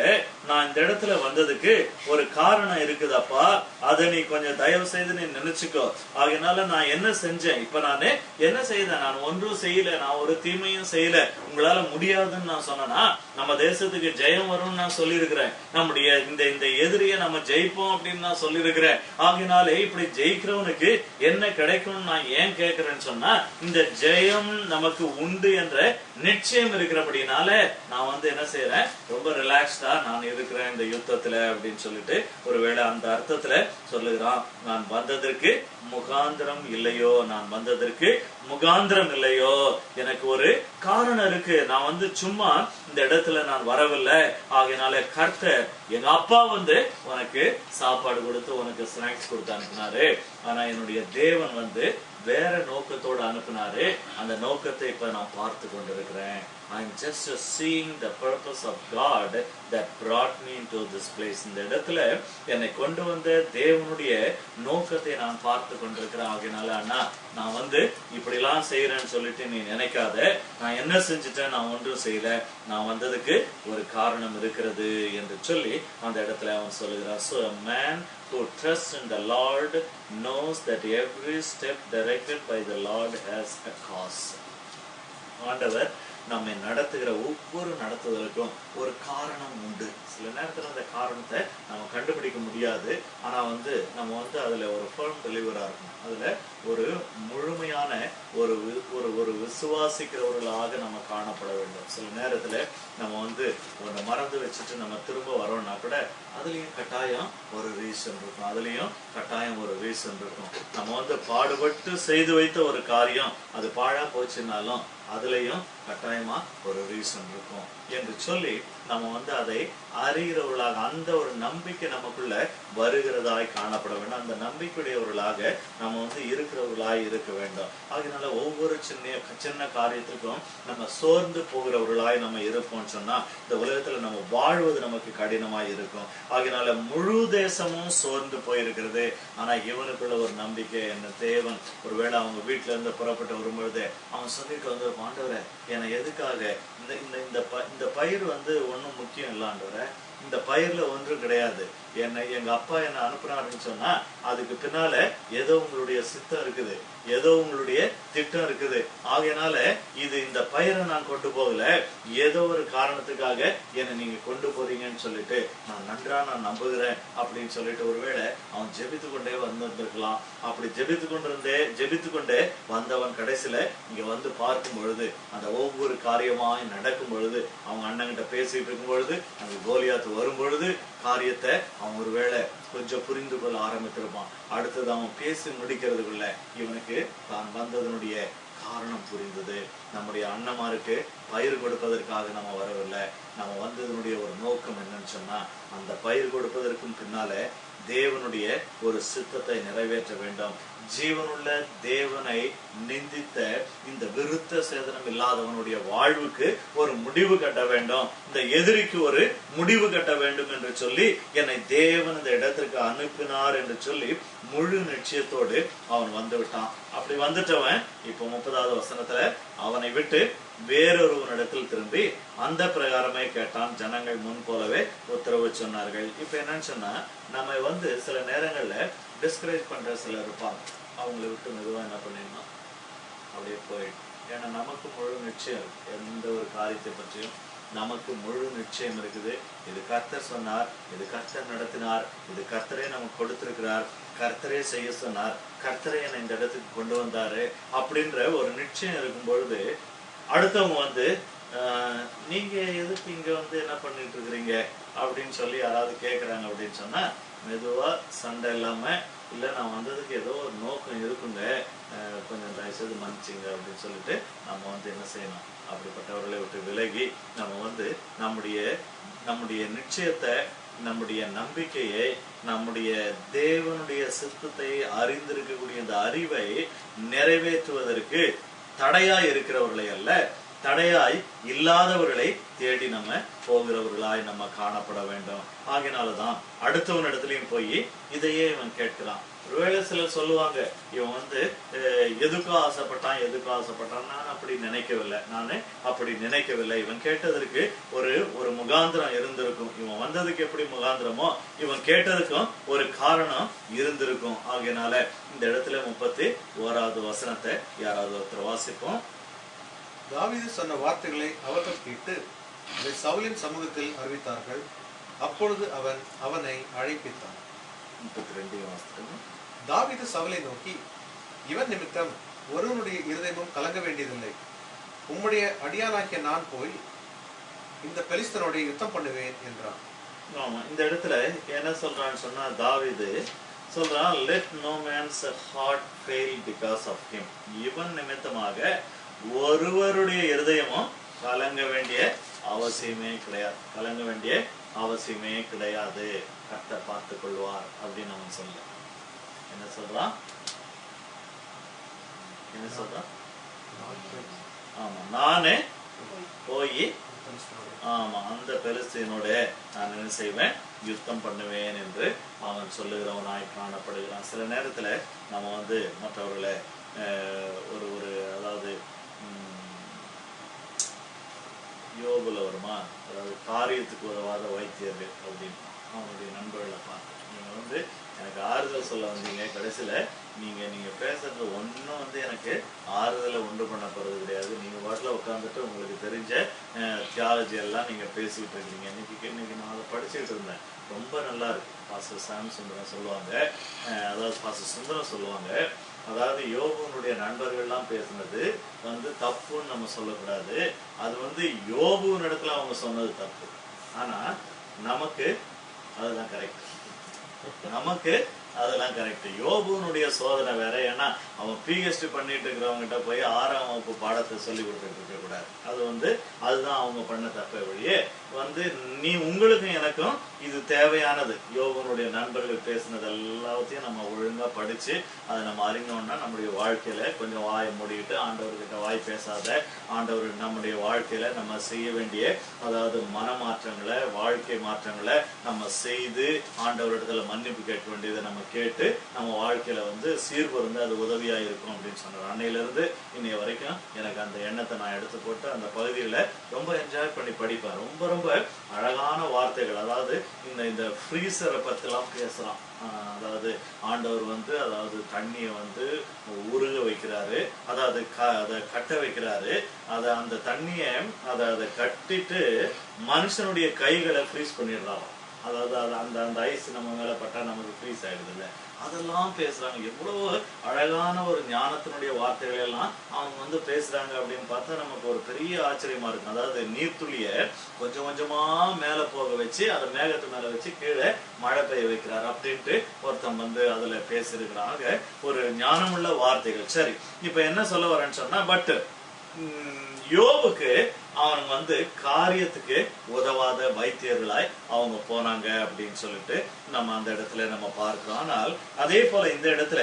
நான் இந்த இடத்துல வந்ததுக்கு ஒரு காரணம் இருக்குதப்பா, அதை நீ கொஞ்சம் தயவு செய்து நீ நினைச்சுக்கோ. ஆகையினால நான் என்ன செஞ்சேன், இப்ப நானு என்ன செய்தேன்? நான் ஒன்றும் செய்யல, நான் ஒரு தீமையும் செய்யல. உங்களால முடியாதுன்னு நான் சொன்னா, நம்ம தேசத்துக்கு ஜெயம் வரும்னு நான் சொல்லியிருக்கிறேன். நம்முடைய இந்த எதிரியை நம்ம ஜெயிப்போம் அப்படின்னு நான் சொல்லியிருக்கிறேன். ஆகையினாலே இப்படி ஜெயிக்கிறவனுக்கு என்ன கிடைக்கும் நான் ஏன் கேட்கிறேன்னு சொன்னா, இந்த ஜெயம் நமக்கு உண்டு என்ற நிச்சயம் இருக்கிறபடினால நான் என்ன செய்யறேன், ரொம்ப ரிலாக்ஸ்டா நான் இருக்கிறேன் இந்த யுத்தத்துல அப்படின்னு சொல்லிட்டு ஒருவேளை அந்த அர்த்தத்துல சொல்லுகிறான். நான் வந்ததற்கு முகாந்திரம் இல்லையோ? நான் வந்ததற்கு முகாந்திரம் இல்லையோ? எனக்கு ஒரு காரணம் இருக்கு. நான் சும்மா இந்த இடத்துல நான் வரவில்லை. ஆகையினால கர்த்தர் எங்க அப்பா உனக்கு சாப்பாடு கொடுத்து உனக்கு ஸ்நாக்ஸ் கொடுத்து அனுப்பினாரு. ஆனா என்னுடைய தேவன் வேற நோக்கத்தோடு அனுப்பினாரு. அந்த நோக்கத்தை இப்ப நான் பார்த்து கொண்டிருக்கிறேன். I'm just seeing the purpose of God that brought me into this place. இந்த இடத்துல என்னை கொண்டு வந்த தேவனுடைய நோக்கத்தை நான் பார்த்து கொண்டிருக்கிறேன். ஆகையினால அண்ணா நான் இப்படிலாம் செய்யறேன்னு சொல்லிட்டு நீ நினைக்காத. நான் என்ன செஞ்சுட்டேன்? நான் ஒன்றும் செய்யல. நான் வந்ததுக்கு ஒரு காரணம் இருக்கிறது என்று சொல்லி அந்த இடத்துல அவன் சொல்லுகிறான். So a man who trusts in the Lord knows that every step directed by the Lord has a cause. ஆண்டவர் நம்மை நடத்துகிற ஒவ்வொரு நடத்துதலுக்கும் ஒரு காரணம் உண்டு. சில நேரத்துல அந்த காரணத்தை நம்ம கண்டுபிடிக்க முடியாது. ஆனா நம்ம அதுல ஒரு ஃபர்ம் டெலிவரா இருக்கும். அதுல ஒரு முழுமையான ஒரு விசுவாசிக்கிறவர்களாக நம்ம காணப்பட வேண்டும். சில நேரத்துல நம்ம ஒன்றை மறந்து வச்சுட்டு நம்ம திரும்ப வரோம்னா கூட அதுலயும் கட்டாயம் ஒரு ரீசன் இருக்கும். அதுலயும் கட்டாயம் ஒரு ரீசன் இருக்கும். நம்ம பாடுபட்டு செய்து வைத்த ஒரு காரியம் அது பாழா போச்சுன்னாலும் அதுலயும் கட்டாயமா ஒரு ரீசன் இருக்கும் என்று சொல்லி நம்ம அதை அறிகிறவர்களாக, அந்த ஒரு நம்பிக்கை நமக்குள்ள வருகிறதாய் காணப்பட வேண்டும். அந்த நம்பிக்கையுடையவர்களாக நம்ம இருக்கிறவர்களாய் இருக்க வேண்டும். அதனால ஒவ்வொரு சின்ன காரியத்திற்கும் நம்ம சோர்ந்து போகிறவர்களாய் நம்ம இருப்போம்னு சொன்னா இந்த உலகத்துல நம்ம வாழ்வது நமக்கு கடினமாய் இருக்கும். அதனால முழு தேசமும் சோர்ந்து போயிருக்கிறது. ஆனா இவனுக்குள்ள ஒரு நம்பிக்கை, என்ன தேவன் ஒருவேளை அவங்க வீட்டுல இருந்து புறப்பட்டு வரும்பொழுது அவன் சொல்லிட்டு ஆண்டவரே என்னை எதுக்காக இந்த பயிர் ஒண்ணும் முக்கியம் இல்ல ஆண்டவரே, இந்த பயிர்ல ஒன்றும் கிடையாது. எங்க அப்பா என்ன அனுப்புறாருன்னு சொன்னா அதுக்கு பின்னால ஏதோ உங்களுடைய சித்தம் இருக்குது, ஏதோ உங்களுடைய திட்டம் இருக்குது. ஆகையினால இந்த பயிரை நான் கொண்டு போகல, ஏதோ ஒரு காரணத்துக்காக என்னை நீங்க கொண்டு போறீங்கன்னு சொல்லிட்டு நான் நம்புகிறேன் அப்படின்னு சொல்லிட்டு ஒருவேளை அவன் ஜெபித்து கொண்டே வந்திருக்கலாம். அப்படி ஜெபித்து கொண்டே வந்தவன் கடைசியில இங்க பார்க்கும் பொழுது அந்த ஒவ்வொரு காரியமாய் நடக்கும் பொழுது, அவங்க அண்ணங்கிட்ட பேசிட்டு இருக்கும் பொழுது, அங்க கோலியாத்து வரும் பொழுது காரியத்தை அவன் ஒருவேளை கொஞ்சம் புரிந்து கொள்ள ஆரம்பித்திருப்பான். அடுத்தது அவன் பேசி முடிக்கிறதுக்குள்ள இவனுக்கு தான் வந்ததனுடைய காரணம் புரிந்தது. நம்முடைய அண்ணமாருக்கு பயிர் கொடுப்பதற்காக நம்ம வரவில்லை. நம்ம வந்ததனுடைய ஒரு நோக்கம் என்னன்னு சொன்னா அந்த பயிர் கொடுப்பதற்கும் பின்னால தேவனுடைய ஒரு சித்தத்தை நிறைவேற்ற வேண்டும். ஜீவனுள்ள தேவனை நிந்தித்த இந்த விருத்த சேதனம் இல்லாதவனுடைய வாழ்வுக்கு ஒரு முடிவு கட்ட வேண்டும். இந்த எதிரிக்கு ஒரு முடிவு கட்ட வேண்டும் என்று சொல்லி என்னை தேவன் இந்த இடத்திற்கு அனுப்பினார் என்று சொல்லி முழு நிச்சயத்தோடு அவன் விட்டான். அப்படி வந்துட்டவன் இப்ப 30வது வசனத்துல அவனை விட்டு வேறொருவனிடத்தில் திரும்பி அந்த பிரகாரமே கேட்டான். ஜனங்கள் முன் போலவே உத்தரவு சொன்னார்கள். இப்ப என்னன்னு சொன்னா நம்ம சில நேரங்கள்ல டிஸ்கரேஜ் பண்ற சிலர் இருப்பாங்க. அவங்கள விட்டு மெதுவா என்ன பண்ணிடணும், அப்படியே போயிடும். ஏன்னா நமக்கு முழு நிச்சயம் இருக்கு, எந்த ஒரு காரியத்தை பற்றியும் நமக்கு முழு நிச்சயம் இருக்குது. இது கர்த்தர் சொன்னார், இது கர்த்தர் நடத்தினார், இது கர்த்தரே நமக்கு கொடுத்திருக்கிறார், கர்த்தரே செய்ய சொன்னார், கர்த்தரே என்னை இந்த இடத்துக்கு கொண்டு வந்தாரு அப்படின்ற ஒரு நிச்சயம் இருக்கும் பொழுது அடுத்தவங்க வந்து நீங்க எதுக்கு இங்க வந்து என்ன பண்ணிட்டு இருக்கிறீங்க அப்படின்னு சொல்லி யாராவது கேட்குறாங்க அப்படின்னு சொன்னா மெதுவா சண்டை இல்லாம, இல்லை நான் வந்ததுக்கு ஏதோ ஒரு நோக்கம் இருக்குங்க, கொஞ்சம் தயவுசெய்து மன்னிச்சிங்க அப்படின்னு சொல்லிட்டு நம்ம வந்து என்ன செய்யணும், அப்படிப்பட்டவர்களை விட்டு விலகி நம்ம வந்து நம்முடைய நிச்சயத்தை, நம்முடைய நம்பிக்கையை, நம்முடைய தேவனுடைய சித்தத்தை அறிந்திருக்கக்கூடிய இந்த அறிவை நிறைவேற்றுவதற்கு தடையாய் இருக்கிறவர்களை அல்ல, தடையாய் இல்லாதவர்களை தேடி நம்ம போகிறவர்களாய் நம்ம காணப்பட வேண்டும். ஆகினாலதான் அடுத்தவனிடத்துலயும் போய் இதையே இவன் கேட்கிறான். ஒருவேளை சிலர் சொல்லுவாங்க, இவன் வந்து எதுக்கோ ஆசைப்பட்டான், நான் அப்படி நினைக்கவில்லை. இவன் கேட்டதற்கு ஒரு முகாந்திரம் இருந்திருக்கும். இவன் வந்ததுக்கு எப்படி முகாந்திரமோ இவன் கேட்டதுக்கும் ஒரு காரணம் இருந்திருக்கும். ஆகையினால இந்த இடத்துல 31வது வசனத்தை யாராவது ஒருத்தர் வாசிப்போம். தாவீது சொன்ன வார்த்தைகளை அவர்கள் கேட்டு அதை சவுலின் சமூகத்தில் அறிவித்தார்கள். அப்பொழுது அவன் அவனை அழைப்பித்தான். 32 தாவீது சவுலை நோக்கி, இவன் நிமித்தம் ஒருவனுடைய இருதயமும் கலங்க வேண்டியதில்லை. உம்முடைய அடியானாகிய நான் போய் இந்த பெலிஸ்தனோட யுத்தம் பண்ணுவேன் என்றான். ஆமா, இந்த இடத்துல என்ன சொல்றான்னு சொன்னா, தாவீது சொல்றான், let no man's heart fail because of him. இவன் நிமித்தமாக ஒருவருடைய இருதயமும் கலங்க வேண்டிய அவசியமே கிடையாது, கர்த்தர் பார்த்துக் கொள்வார் அப்படின்னு அவன் சொல்ல. என்ன சொல்றான்? ஆமா, நானே போய் அந்த பெலிஸ்தீனோட நான் என்ன செய்வேன், யுத்தம் பண்ணுவேன் என்று அவன் சொல்லுகிறவனாய் காணப்படுகிறான். சில நேரத்துல நம்ம வந்து மற்றவர்களை அதாவது யோபுல வருமா, அதாவது காரியத்துக்கு உதவாத வைத்தியர்கள் அப்படின்னு அவனுடைய நண்பர்களை பார்த்து, நீங்க வந்து எனக்கு ஆறுதல் சொல்ல வந்தீங்க, கடைசியில நீங்க பேசுறது ஒன்றும் வந்து எனக்கு ஆறுதலை உண்டு பண்ண போறது கிடையாது. நீங்க வாட்டில் உட்காந்துட்டு உங்களுக்கு தெரிஞ்ச தியாலஜி எல்லாம் நீங்க பேசிக்கிட்டு இருக்கீங்க. இன்னைக்கு நான் அதை படிச்சுக்கிட்டு இருந்தேன், ரொம்ப நல்லா இருக்கு. பாஸ்டர் சாம் சுந்தரம் சொல்லுவாங்க, பாஸ்டர் சுந்தரம் சொல்லுவாங்க, அதாவது யோபுனுடைய நண்பர்கள்லாம் பேசுனது வந்து தப்புன்னு நம்ம சொல்லக்கூடாது. அது வந்து யோபுவின் இடத்துல அவங்க சொன்னது தப்பு, ஆனா நமக்கு அதுதான் கரெக்ட். யோபுனுடைய சோதனை வேற. ஏன்னா அவன் PhD பண்ணிட்டு இருக்கிறவங்கிட்ட போய் 6ஆம் வகுப்பு பாடத்தை சொல்லி கொடுத்துட்டு இருக்க கூடாது. அதுதான் அவங்க பண்ண தப்ப வழியே வந்து உங்களுக்கும் எனக்கும் இது தேவையானது. யோபுனுடைய நண்பர்கள் பேசினது எல்லாத்தையும் நம்ம ஒழுங்கா படிச்சு அதை நம்ம அறிஞ்சோம்னா நம்முடைய வாழ்க்கையில கொஞ்சம் வாயை மூடிக்கிட்டு ஆண்டவர்கிட்ட வாய் பேசாத, ஆண்டவர் நம்முடைய வாழ்க்கையில நம்ம செய்ய வேண்டிய அதாவது மனமாற்றங்களை, வாழ்க்கை மாற்றங்களை நம்ம செய்து ஆண்டவரிடத்துல மன்னிப்பு கேட்க வேண்டியதை நம்ம கேட்டு நம்ம வாழ்க்கையில வந்து சீர்பொருந்து அது உதவியா இருக்கும் அப்படின்னு சொன்னார். அன்னையில இருந்து இன்னைய வரைக்கும் எனக்கு அந்த எண்ணத்தை நான் எடுத்து போட்டு அந்த பகுதியில ரொம்ப என்ஜாய் பண்ணி படிப்பேன். ரொம்ப ரொம்ப அழகான வார்த்தைகள். அதாவது இந்த ஃப்ரீசரை பத்திலாம் பேசுறான். அதாவது ஆண்டவர் வந்து அதாவது தண்ணியை வந்து உருக வைக்கிறாரு, அதாவது அதை கட்ட வைக்கிறாரு. அந்த தண்ணியை அதை கட்டிட்டு மனுஷனுடைய கைகளை ஃப்ரீஸ் பண்ணிடுறாங்க. அதாவது அந்த ஐஸ் நம்ம மேல பட்டா நமக்கு ஃப்ரீஸ் ஆயிடுது இல்ல, அதெல்லாம் பேசுறாங்க. எவ்வளவு அழகான ஒரு ஞானத்தினுடைய வார்த்தைகள் எல்லாம் அவங்க வந்து பேசுறாங்க அப்படின்னு பார்த்தா நமக்கு ஒரு பெரிய ஆச்சரியமா இருக்கும். அதாவது நீர்த்துளிய கொஞ்சம் கொஞ்சமா மேல போக வச்சு அதை மேகத்து மேல வச்சு கீழே மழை பெய்ய வைக்கிறார் அப்படின்ட்டு ஒருத்தன் வந்து அதுல பேசியிருக்கிறாங்க. ஒரு ஞானமுள்ள வார்த்தைகள். சரி, இப்ப என்ன சொல்ல வரேன்னு சொன்னா, பட் யோபுக்கு அவன் வந்து காரியத்துக்கு உதவாத வைத்தியர்களாய் அவங்க போனாங்க அப்படின்னு சொல்லிட்டு நம்ம அந்த இடத்துல நம்ம பார்க்கிறோம். ஆனால் அதே போல இந்த இடத்துல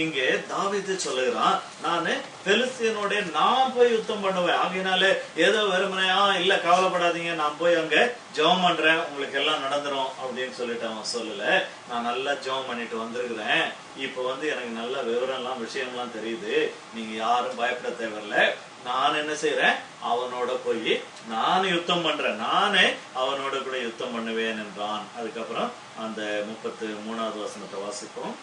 இங்கே தாவீது சொல்லுகிறான், நானு பெலிஸ்தியனோட நான் போய் யுத்தம் பண்ணுவேன். ஆகையினால ஏதோ வெறுமனையா இல்ல கவலைப்படாதீங்க, நான் போய் அங்க ஜெபம் பண்றேன், உங்களுக்கு எல்லாம் நடந்துரும் அப்படின்னு சொல்லிட்டு அவன் சொல்லல. நான் நல்லா ஜெபம் பண்ணிட்டு வந்திருக்கிறேன், இப்ப வந்து எனக்கு நல்ல விவரம்லாம் விஷயம்லாம் தெரியுது, நீங்க யாரும் பயப்பட தேவையில்லை, நான் என்ன செய்யறேன், அவனோட போய் நான் யுத்தம் பண்றேன், நானே அவனோட கூட யுத்தம் பண்ணுவேன் என்றான். அதுக்கப்புறம் அந்த 33வது வசனத்தை வாசிப்போம்.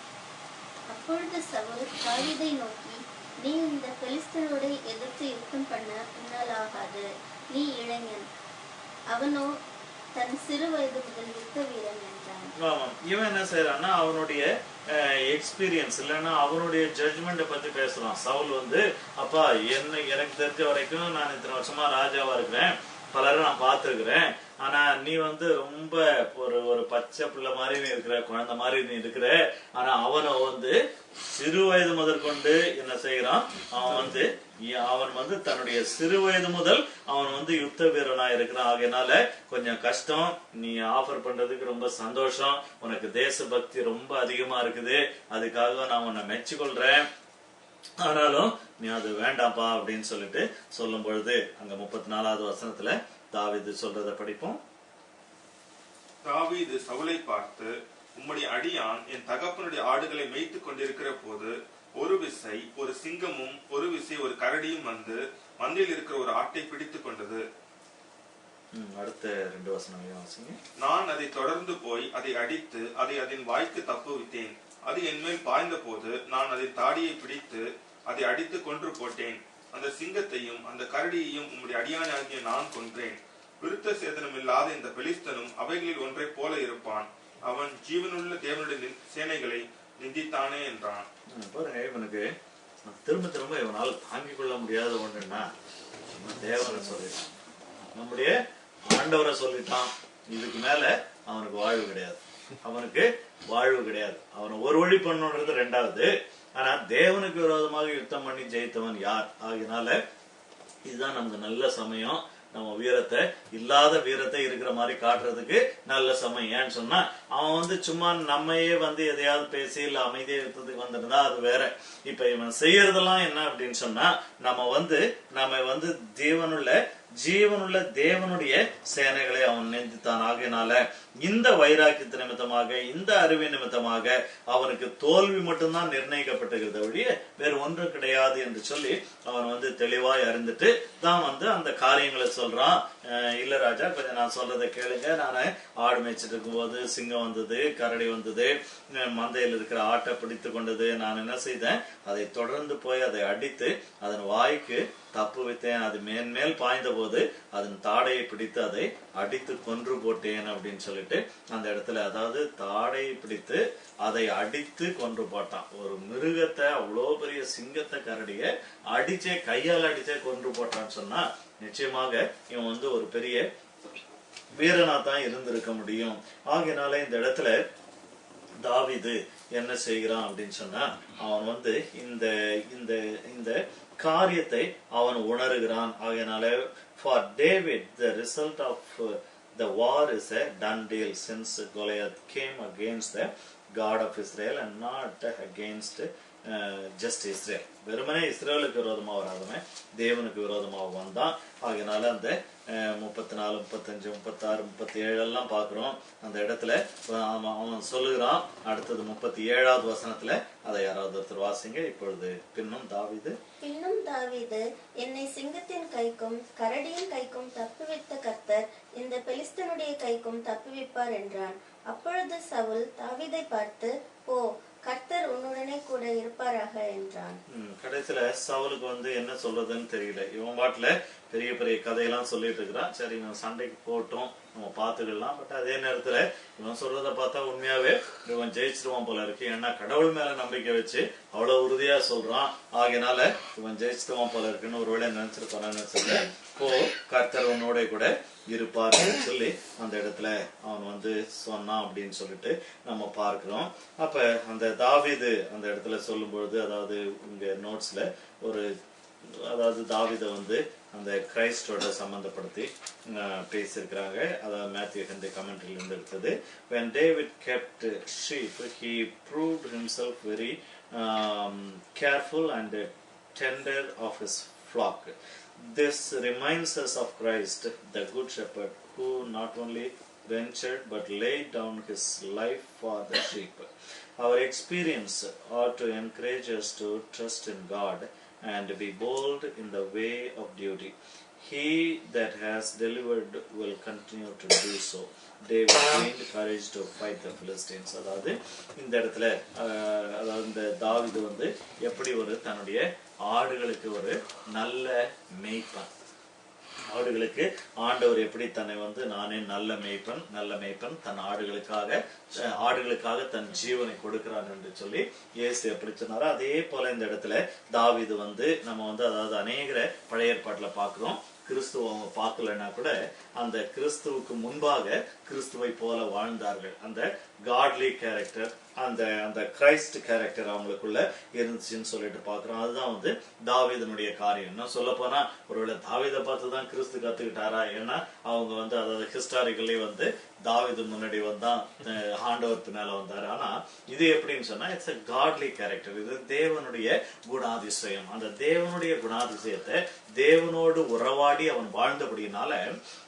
அப்பொழுது சவுல் தாவீதை நோக்கி, நீ இந்த பெலிஸ்தரோடு எதிர்த்து யுத்தம் பண்ண உன்னால் ஆகாது. நீ இளைஞன், அவனோ தன் சிறு வயது முதல் யுத்த வீரன் என்றான். ஆமாம், இவன் என்ன செய்யறான்னா அவனுடைய எக்ஸ்பீரியன்ஸ் இல்லைன்னா அவனுடைய ஜட்ஜ்மெண்ட்டை பத்தி பேசுறான். சவுல் வந்து, அப்பா எனக்கு தெரிஞ்ச வரைக்கும் நான் இத்தனை வருஷமா ராஜாவா இருக்கிறேன், பலரும் நான் பார்த்துருக்கிறேன், ஆனா நீ வந்து ரொம்ப ஒரு பச்சை பிள்ளை மாதிரி நீ இருக்கிற, குழந்தை மாதிரி நீ இருக்கிற. ஆனா அவனை வந்து சிறு வயது முதற்கொண்டு என்ன செய்யறான், அவன் வந்து தன்னுடைய சிறு வயது முதல் அவன் வந்து யுத்த வீரனா இருக்கிறான். ஆகையினால கொஞ்சம் கஷ்டம், நீ ஆஃபர் பண்றதுக்கு ரொம்ப சந்தோஷம், உனக்கு தேசபக்தி ரொம்ப அதிகமா இருக்குது, அதுக்காக நான் உன்னை மெச்சிக்கொள்றேன், ஆனாலும் நீ அது வேண்டாம்ப்பா அப்படின்னு சொல்லிட்டு சொல்லும் பொழுது அங்க 34வது வசனத்துல தாவீது சொல்றதை படிப்போம். தாவீது சவுலை பார்த்து, உம்முடைய அடியான் என் தகப்பனுடைய ஆடுகளை மேய்த்து கொண்டிருக்கிற போது ஒரு விசை ஒரு சிங்கமும் ஒரு விசை ஒரு கரடியும் வந்து மந்தையில் இருக்கிற ஒரு ஆட்டை பிடித்துக் கொண்டது. அடுத்த 2 வசனம் வாசிங்க. நான் அதை தொடர்ந்து போய் அதை அடித்து அதை அதன் வாய்க்கு தப்புவித்தேன். அது என்மேல் பாய்ந்த போது நான் அதன் தாடியை பிடித்து அதை அடித்து கொன்று போட்டேன். அந்த சிங்கத்தையும் அந்த கரடியையும் உம்முடைய அடியானாகிய நான் கொன்றேன். விருத்த சேதனம் இல்லாத இந்த பெலிஸ்தனும் அவைகளில் ஒன்றை போல இருப்பான். அவன் ஜீவனுள்ள தேவனுடைய சேனைகளை நிந்தித்தானே என்றான். இவனுக்கு திரும்ப திரும்ப இவனால் தாங்கிக் கொள்ள முடியாத ஒண்ணுன்னா தேவனை சொல்லிட்டான், நம்முடைய ஆண்டவரை சொல்லிட்டான். இதுக்கு மேல அவனுக்கு வாழ்வு கிடையாது, அவனை ஒரு வழி பண்ணுன்றது 2வது. ஆனா தேவனுக்கு விரோதமாக யுத்தம் பண்ணி ஜெயித்தவன் யார்? ஆகினால இதுதான் நமக்கு நல்ல சமயம், நம்ம இல்லாத வீரத்தை இருக்கிற மாதிரி காட்டுறதுக்கு நல்ல சமயம். ஏன்னு சொன்னா அவன் வந்து சும்மா நம்மையே வந்து எதையாவது பேசி இல்ல அமைதியா யுத்தத்துக்கு வந்திருந்தா அது வேற. இப்ப இவன் செய்யறதெல்லாம் என்ன அப்படின்னு சொன்னா, நம்ம வந்து ஜீவனுள்ள தேவனுடைய சேனைகளை அவன் நிந்தித்தான். ஆகையினால இந்த வைராக்கியத்து நிமித்தமாக, இந்த அறிவு நிமித்தமாக அவனுக்கு தோல்வி மட்டும்தான் நிர்ணயிக்கப்பட்டிருக்கிறத ஒழிய வேறு ஒன்றும் கிடையாது என்று சொல்லி அவன் வந்து தெளிவாய் அறிந்துட்டு தான் வந்து அந்த காரியங்களை சொல்றான். இல்ல ராஜா, கொஞ்சம் நான் சொல்றதை கேளுங்க, நான் ஆடு மேய்ச்சிட்டு இருக்கும் போது சிங்கம் வந்தது, கரடி வந்தது, மந்தையில் இருக்கிற ஆட்டை பிடித்து கொண்டது, நான் என்ன செய்தேன், அதை தொடர்ந்து போய் அதை அடித்து அதன் வாய்க்கு தப்பு வைத்தேன், அது மேன்மேல் பாய்ந்த போது அதன் தாடையை பிடித்து அதை அடித்து கொன்று போட்டேன் அப்படின்னு சொல்லிட்டு அந்த இடத்துல, அதாவது தாடையை பிடித்து அதை அடித்து கொன்று போட்டான். ஒரு மிருகத்தை, அவ்வளோ பெரிய சிங்கத்தை கரடிய கையால் அடிச்சே கொன்று போட்டான்னு சொன்னா நிச்சயமாக இவன் வந்து ஒரு பெரிய வீரனா தான் இருந்திருக்க முடியும். ஆகையினால இந்த இடத்துல தாவீது என்ன செய்கிறான் அப்படின்னு சொன்னா, அவன் வந்து இந்த காரியத்தை அவன் உணர்கிறான். ஆகையினால for David the result of the war is a done deal, since Goliath came against the God of Israel and not against just Israel. வெறுமனே இஸ்ரேலுக்கு விரோதமா வராதவன் தேவனுக்கு விரோதமாக வந்தான். ஆகையினால அந்த 34, 35, 36, 37 எல்லாம் பாக்குறோம். அந்த இடத்துல அவன் சொல்லுகிறான். அடுத்தது 37வது வசனத்துல அதை யாராவது ஒருத்தர் வாசிங்க. இப்பொழுது பின்னும் தாவீது என்னை சிங்கத்தின் கைக்கும் கரடியின் கைக்கும் தப்புவித்த கர்த்தர் இந்த பெலிஸ்தனுடைய கைக்கும் தப்புவிப்பார் என்றான். அப்பொழுது சவுல் தாவீதை பார்த்து, போ, கர்த்தர் உன்னுடனே கூட இருப்பாராக என்றான். கடைசியில சவுலுக்கு வந்து என்ன சொல்றதுன்னு தெரியல. இவன் பாட்டுல பெரிய பெரிய கதையெல்லாம் சொல்லிட்டு இருக்கிறான். சரி, இவன் சண்டைக்கு போட்டோம், நம்ம பாத்துக்கலாம். பட் அதே நேரத்துல இவன் சொல்றத பார்த்தா உண்மையாவே இவன் ஜெயிச்சிருவான் போல இருக்கு. ஏன்னா கடவுள் மேல நம்பிக்கை வச்சு அவ்வளவு உறுதியா சொல்றான். ஆகையினால இவன் ஜெயிச்சிருவான் போல இருக்குன்னு ஒருவேளை நினைச்சிருப்பான்னு சொல்லி, போ, கர்த்தர் உன்னோட கூட இருப்பார் சொல்லி அந்த இடத்துல அவன் வந்து சொன்னான் அப்படின்னு சொல்லிட்டு நம்ம பார்க்கிறோம். அப்ப அந்த தாவீது அந்த இடத்துல சொல்லும் பொழுது, அதாவது இங்க நோட்ஸ்ல அதாவது தாவீதை வந்து அந்த கிரைஸ்டோட சம்பந்தப்படுத்தி பேசியிருக்கிறாங்க. அதாவது மேத்யூ ஹென்றி கமெண்ட்ரியில இருந்து எடுத்தது. when David kept sheep, he proved himself very careful and tender of his flock. This reminds us of Christ, the good shepherd, who not only ventured but laid down his life for the sheep. Our experience ought to encourage us to trust in God and be bold in the way of duty. he that has delivered will continue to do so. David gained courage to fight the Philistines. அதாவது இந்த இடத்துல அதாவது இந்த தாவீது வந்து எப்படி ஒரு தன்னுடைய ஆடுகளுக்கு ஒரு நல்ல மேய்ப்பன், ஆடுகளுக்கு ஆண்டவர் எப்படி தன்னை வந்து நானே நல்ல மேய்ப்பன் தன் ஆடுகளுக்காக தன் ஜீவனை கொடுக்கிறான் என்று சொல்லி இயேசு எப்படி சொன்னாரோ அதே போல இந்த இடத்துல தாவீது வந்து நம்ம வந்து அதாவது அநேக பழைய ஏற்பாட்டுல பார்க்கிறோம். கிறிஸ்துவ அவங்க பார்க்கலன்னா கூட அந்த கிறிஸ்துவுக்கு முன்பாக கிறிஸ்துவை போல வாழ்ந்தார்கள். அந்த காட்லி கேரக்டர், அந்த கிரைஸ்ட் கேரக்டர் அவங்களுக்குள்ள இருந்துச்சுன்னு சொல்லிட்டு பாக்குறோம். அதுதான் வந்து தாவீதனுடைய காரியம். இன்னும் சொல்ல போனா ஒருவேளை தாவீதை பார்த்துதான் கிறிஸ்து கத்துக்கிட்டாரா? ஏன்னா அவங்க வந்து அதாவது ஹிஸ்டாரிக்கலி வந்து தாவீது முன்னாடி வந்தான், ஆண்டவர் பின்னால வந்தாரு. ஆனா இது எப்படின்னு சொன்னா இட்ஸ் a godly கேரக்டர். இது தேவனுடைய குணாதிசயம். அந்த தேவனுடைய குணாதிசயத்தை தேவனோடு உறவாடி அவன் வாழ்ந்தபடினால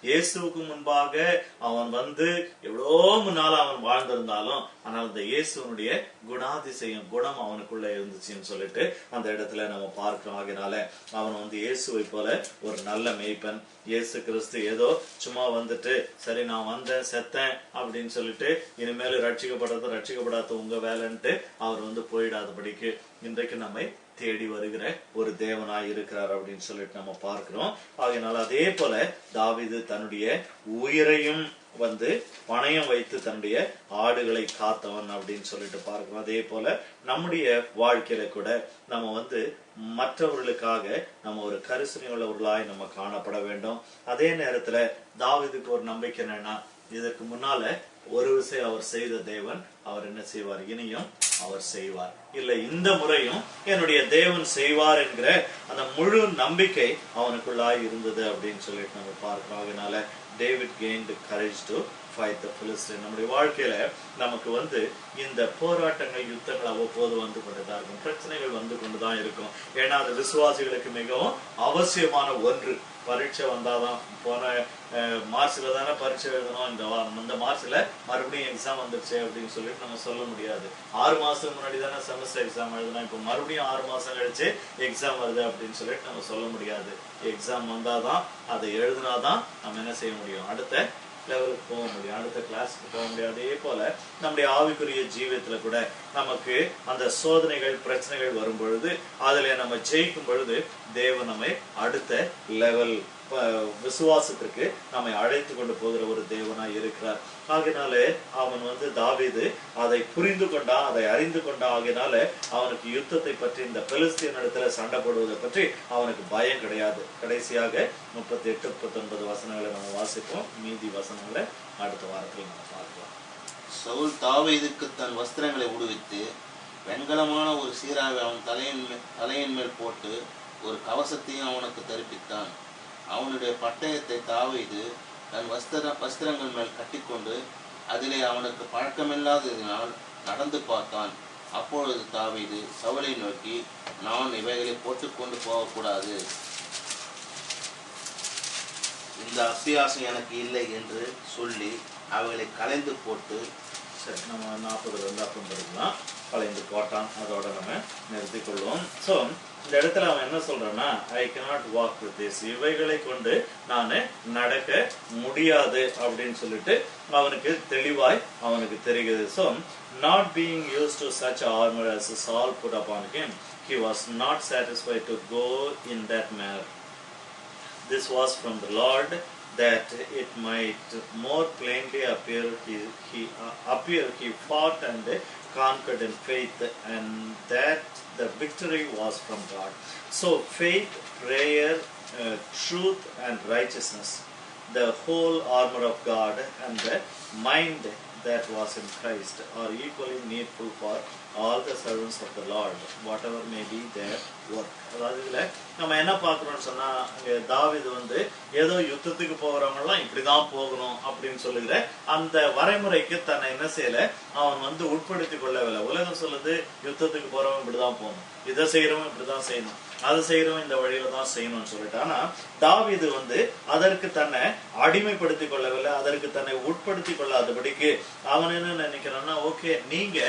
இயேசுவுக்கு முன்பாக அவன் வந்து எவ்வளோ முன்னால அவன் வாழ்ந்திருந்தாலும் ஆனால் அந்த இயேசுனுடைய குணாதிசயம் குணம் அவனுக்குள்ள இருந்துச்சுன்னு சொல்லிட்டு அந்த இடத்துல நம்ம பார்க்கிறோம். ஆகினால அவன் வந்து இயேசுவை போல ஒரு நல்ல மேய்ப்பன். இயேசு கிறிஸ்து ஏதோ சும்மா வந்துட்டு சரி நான் வந்தேன் செத்தேன் அப்படின்னு சொல்லிட்டு இனிமேல் ரட்சிக்கப்படாத உங்க வேலைன்ட்டு அவர் வந்து போயிடாதபடிக்கு இன்றைக்கு நம்மை தேடி வருகிற ஒரு தேவனாய் இருக்கிறார் அப்படின்னு சொல்லிட்டு நம்ம பார்க்கிறோம். ஆகையினால அதே போல தாவீது தன்னுடைய உயிரையும் வந்து பணயம் வைத்து தன்னுடைய ஆடுகளை காத்தவன் அப்படின்னு சொல்லிட்டு பார்க்கிறோம். அதே போல நம்முடைய வாழ்க்கையில கூட நம்ம வந்து மற்றவர்களுக்காக நம்ம ஒரு கரிசனை உள்ளவர்களாய் நம்ம காணப்பட வேண்டும். அதே நேரத்துல தாவீதுக்கு ஒரு நம்பிக்கை என்னன்னா இதற்கு முன்னால ஒரு விஷயம் அவர் செய்த தேவன் அவர் என்ன செய்வார், இனியும் அவர் செய்வார். இல்ல இந்த முறையும் என்னுடைய தேவன் செய்வார் என்கிற அந்த முழு நம்பிக்கை அவனுக்குள்ளாய் இருந்தது அப்படின்னு சொல்லிட்டு நம்ம பார்க்கிறோம். அதனால David gained courage to fight the Philistine. நம்முடைய வாழ்க்கையில நமக்கு வந்து இந்த போராட்டங்கள் யுத்தங்கள் அவ்வப்போது வந்து கொண்டுதான் இருக்கும், பிரச்சனைகள் வந்து கொண்டுதான் இருக்கும். ஏன்னா அது விசுவாசிகளுக்கு மிகவும் அவசியமான ஒன்று. பரீட்சை வந்தாதான், போன மார்ச்ல தானே பரீட்சை எழுதணும், இந்த மார்ச்ல மறுபடியும் எக்ஸாம் வந்துருச்சு அப்படின்னு சொல்லிட்டு நம்ம சொல்ல முடியாது. 6 மாசம் முன்னாடி தானே செமஸ்டர் எக்ஸாம் எழுதணும், இப்ப மறுபடியும் 6 மாசம் கழிச்சு எக்ஸாம் வருது அப்படின்னு சொல்லிட்டு நம்ம சொல்ல முடியாது. எக்ஸாம் வந்தாதான், அதை எழுதினாதான் நம்ம என்ன செய்ய முடியும், அடுத்த லெவலுக்கு போக முடியும், அடுத்த கிளாஸ்க்கு போக முடியும். அதே போல நம்முடைய ஆவிக்குரிய ஜீவியத்துல கூட நமக்கு அந்த சோதனைகள் பிரச்சனைகள் வரும் பொழுது அதுல நம்ம ஜெயிக்கும் பொழுது தேவன் நம்மை அடுத்த லெவல் விசுவாசத்திற்கு நம்மை அழைத்து கொண்டு போகிற ஒரு தேவனாய் இருக்கிறார். ஆகினாலே அவன் வந்து தாவீது அதை புரிந்து கொண்டான், அதை அறிந்து கொண்டான். ஆகினால அவனுக்கு யுத்தத்தை பற்றி, இந்த பெலிஸ்தீன் இடத்துல சண்டை போடுவதை பற்றி அவனுக்கு பயம் கிடையாது. கடைசியாக 38-39 வசனங்களை நம்ம வாசிப்போம். மீதி வசனங்களை அடுத்த வாரத்தில் நம்ம பார்க்கலாம். சவுல் தாவீதுக்கு தன் வஸ்திரங்களை உடுவித்து வெண்கலமான ஒரு சீராவை அவன் தலையின் மேல் போட்டு ஒரு கவசத்தையும் அவனுக்கு தரிப்பித்தான். அவனுடைய பட்டயத்தை தாவீது தன் வஸ்திரங்கள் மேல் கட்டிக்கொண்டு அதிலே அவனுக்கு பழக்கமில்லாததினால் நடந்து பார்த்தான். அப்பொழுது தாவீது சவுலை நோக்கி, நான் இவைகளை போட்டுக்கொண்டு போகக்கூடாது, இந்த அபியாசம் எனக்கு இல்லை என்று சொல்லி அவைகளை கலைந்து போட்டு, சரி நம்ம 40 அப்படின்றதுலாம் கலைந்து போட்டான். அதோட நம்ம நிறுத்திக் கொள்வோம். ஸோ இந்த இடத்துல அவன் என்ன சொல்றான்னா, ஐ cannot walk with this, இவைகளை கொண்டு நான் நடக்க முடியாது அப்படின்னு சொல்லிட்டு அவனுக்கு தெளிவாய் அவனுக்கு தெரிகிறது. So not being used to such armor as Saul put upon him, he was not satisfied to go in that manner. This was from the Lord, that it might more plainly appear he fought and conquered in faith, and that the victory was from God. So faith, prayer, truth and righteousness, the whole armor of God, and the mind that was in Christ are equally needful for all the servants of the Lord, whatever may be their work. அதாவது இதுல நம்ம என்ன பார்க்கிறோம்னு சொன்னா, தாவீது வந்து ஏதோ யுத்தத்துக்கு போகிறவங்க எல்லாம் இப்படிதான் போகணும் அப்படின்னு சொல்லுகிற அந்த வரைமுறைக்கு தன்னை என்ன செய்யல, அவன் வந்து உட்படுத்திக் கொள்ளவில்லை. உலகம் சொல்லுது யுத்தத்துக்கு போறவன் இப்படிதான் போகணும், இதை செய்யறவன் இப்படிதான் செய்யணும், அதை செய்யறவன் இந்த வழியில தான் செய்யணும்னு சொல்லிட்டு. ஆனா தாவீது வந்து அதற்கு தன்னை அடிமைப்படுத்திக் கொள்ளவில்லை, அதற்கு தன்னை உட்படுத்திக் கொள்ளாதபடிக்கு அவன் என்ன நினைக்கிறான்னா, ஓகே நீங்க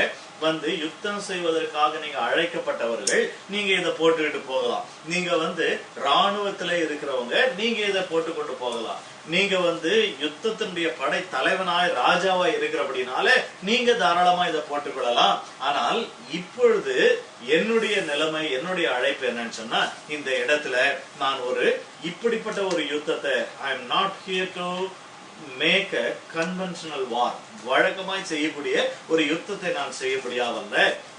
வந்து யுத்தம் செய்வதற்காக நீங்க அழைக்கப்பட்டவர்கள் நீங்க இதை போட்டுக்கிட்டு போகலாம். நீங்க வந்து ராணுவத்துல இருக்கிறவங்க நீங்க இதை போட்டுக்கொண்டு போகலாம். நீங்க வந்து யுத்தத்தினுடைய படை தலைவனாய் ராஜாவா இருக்கிறபடினால நீங்க தாராளமா இதை போட்டுக்கொள்ளலாம். ஆனால் இப்பொழுது என்னுடைய நிலைமை, என்னுடைய அழைப்பு என்னன்னு சொன்னா, இந்த இடத்துல நான் ஒரு இப்படிப்பட்ட ஒரு யுத்தத்தை, I am not here to make a conventional war, வழக்கமாய் செய்யக்கூடிய ஒரு யுத்தத்தை நான் செய்ய முடியாதல்ல.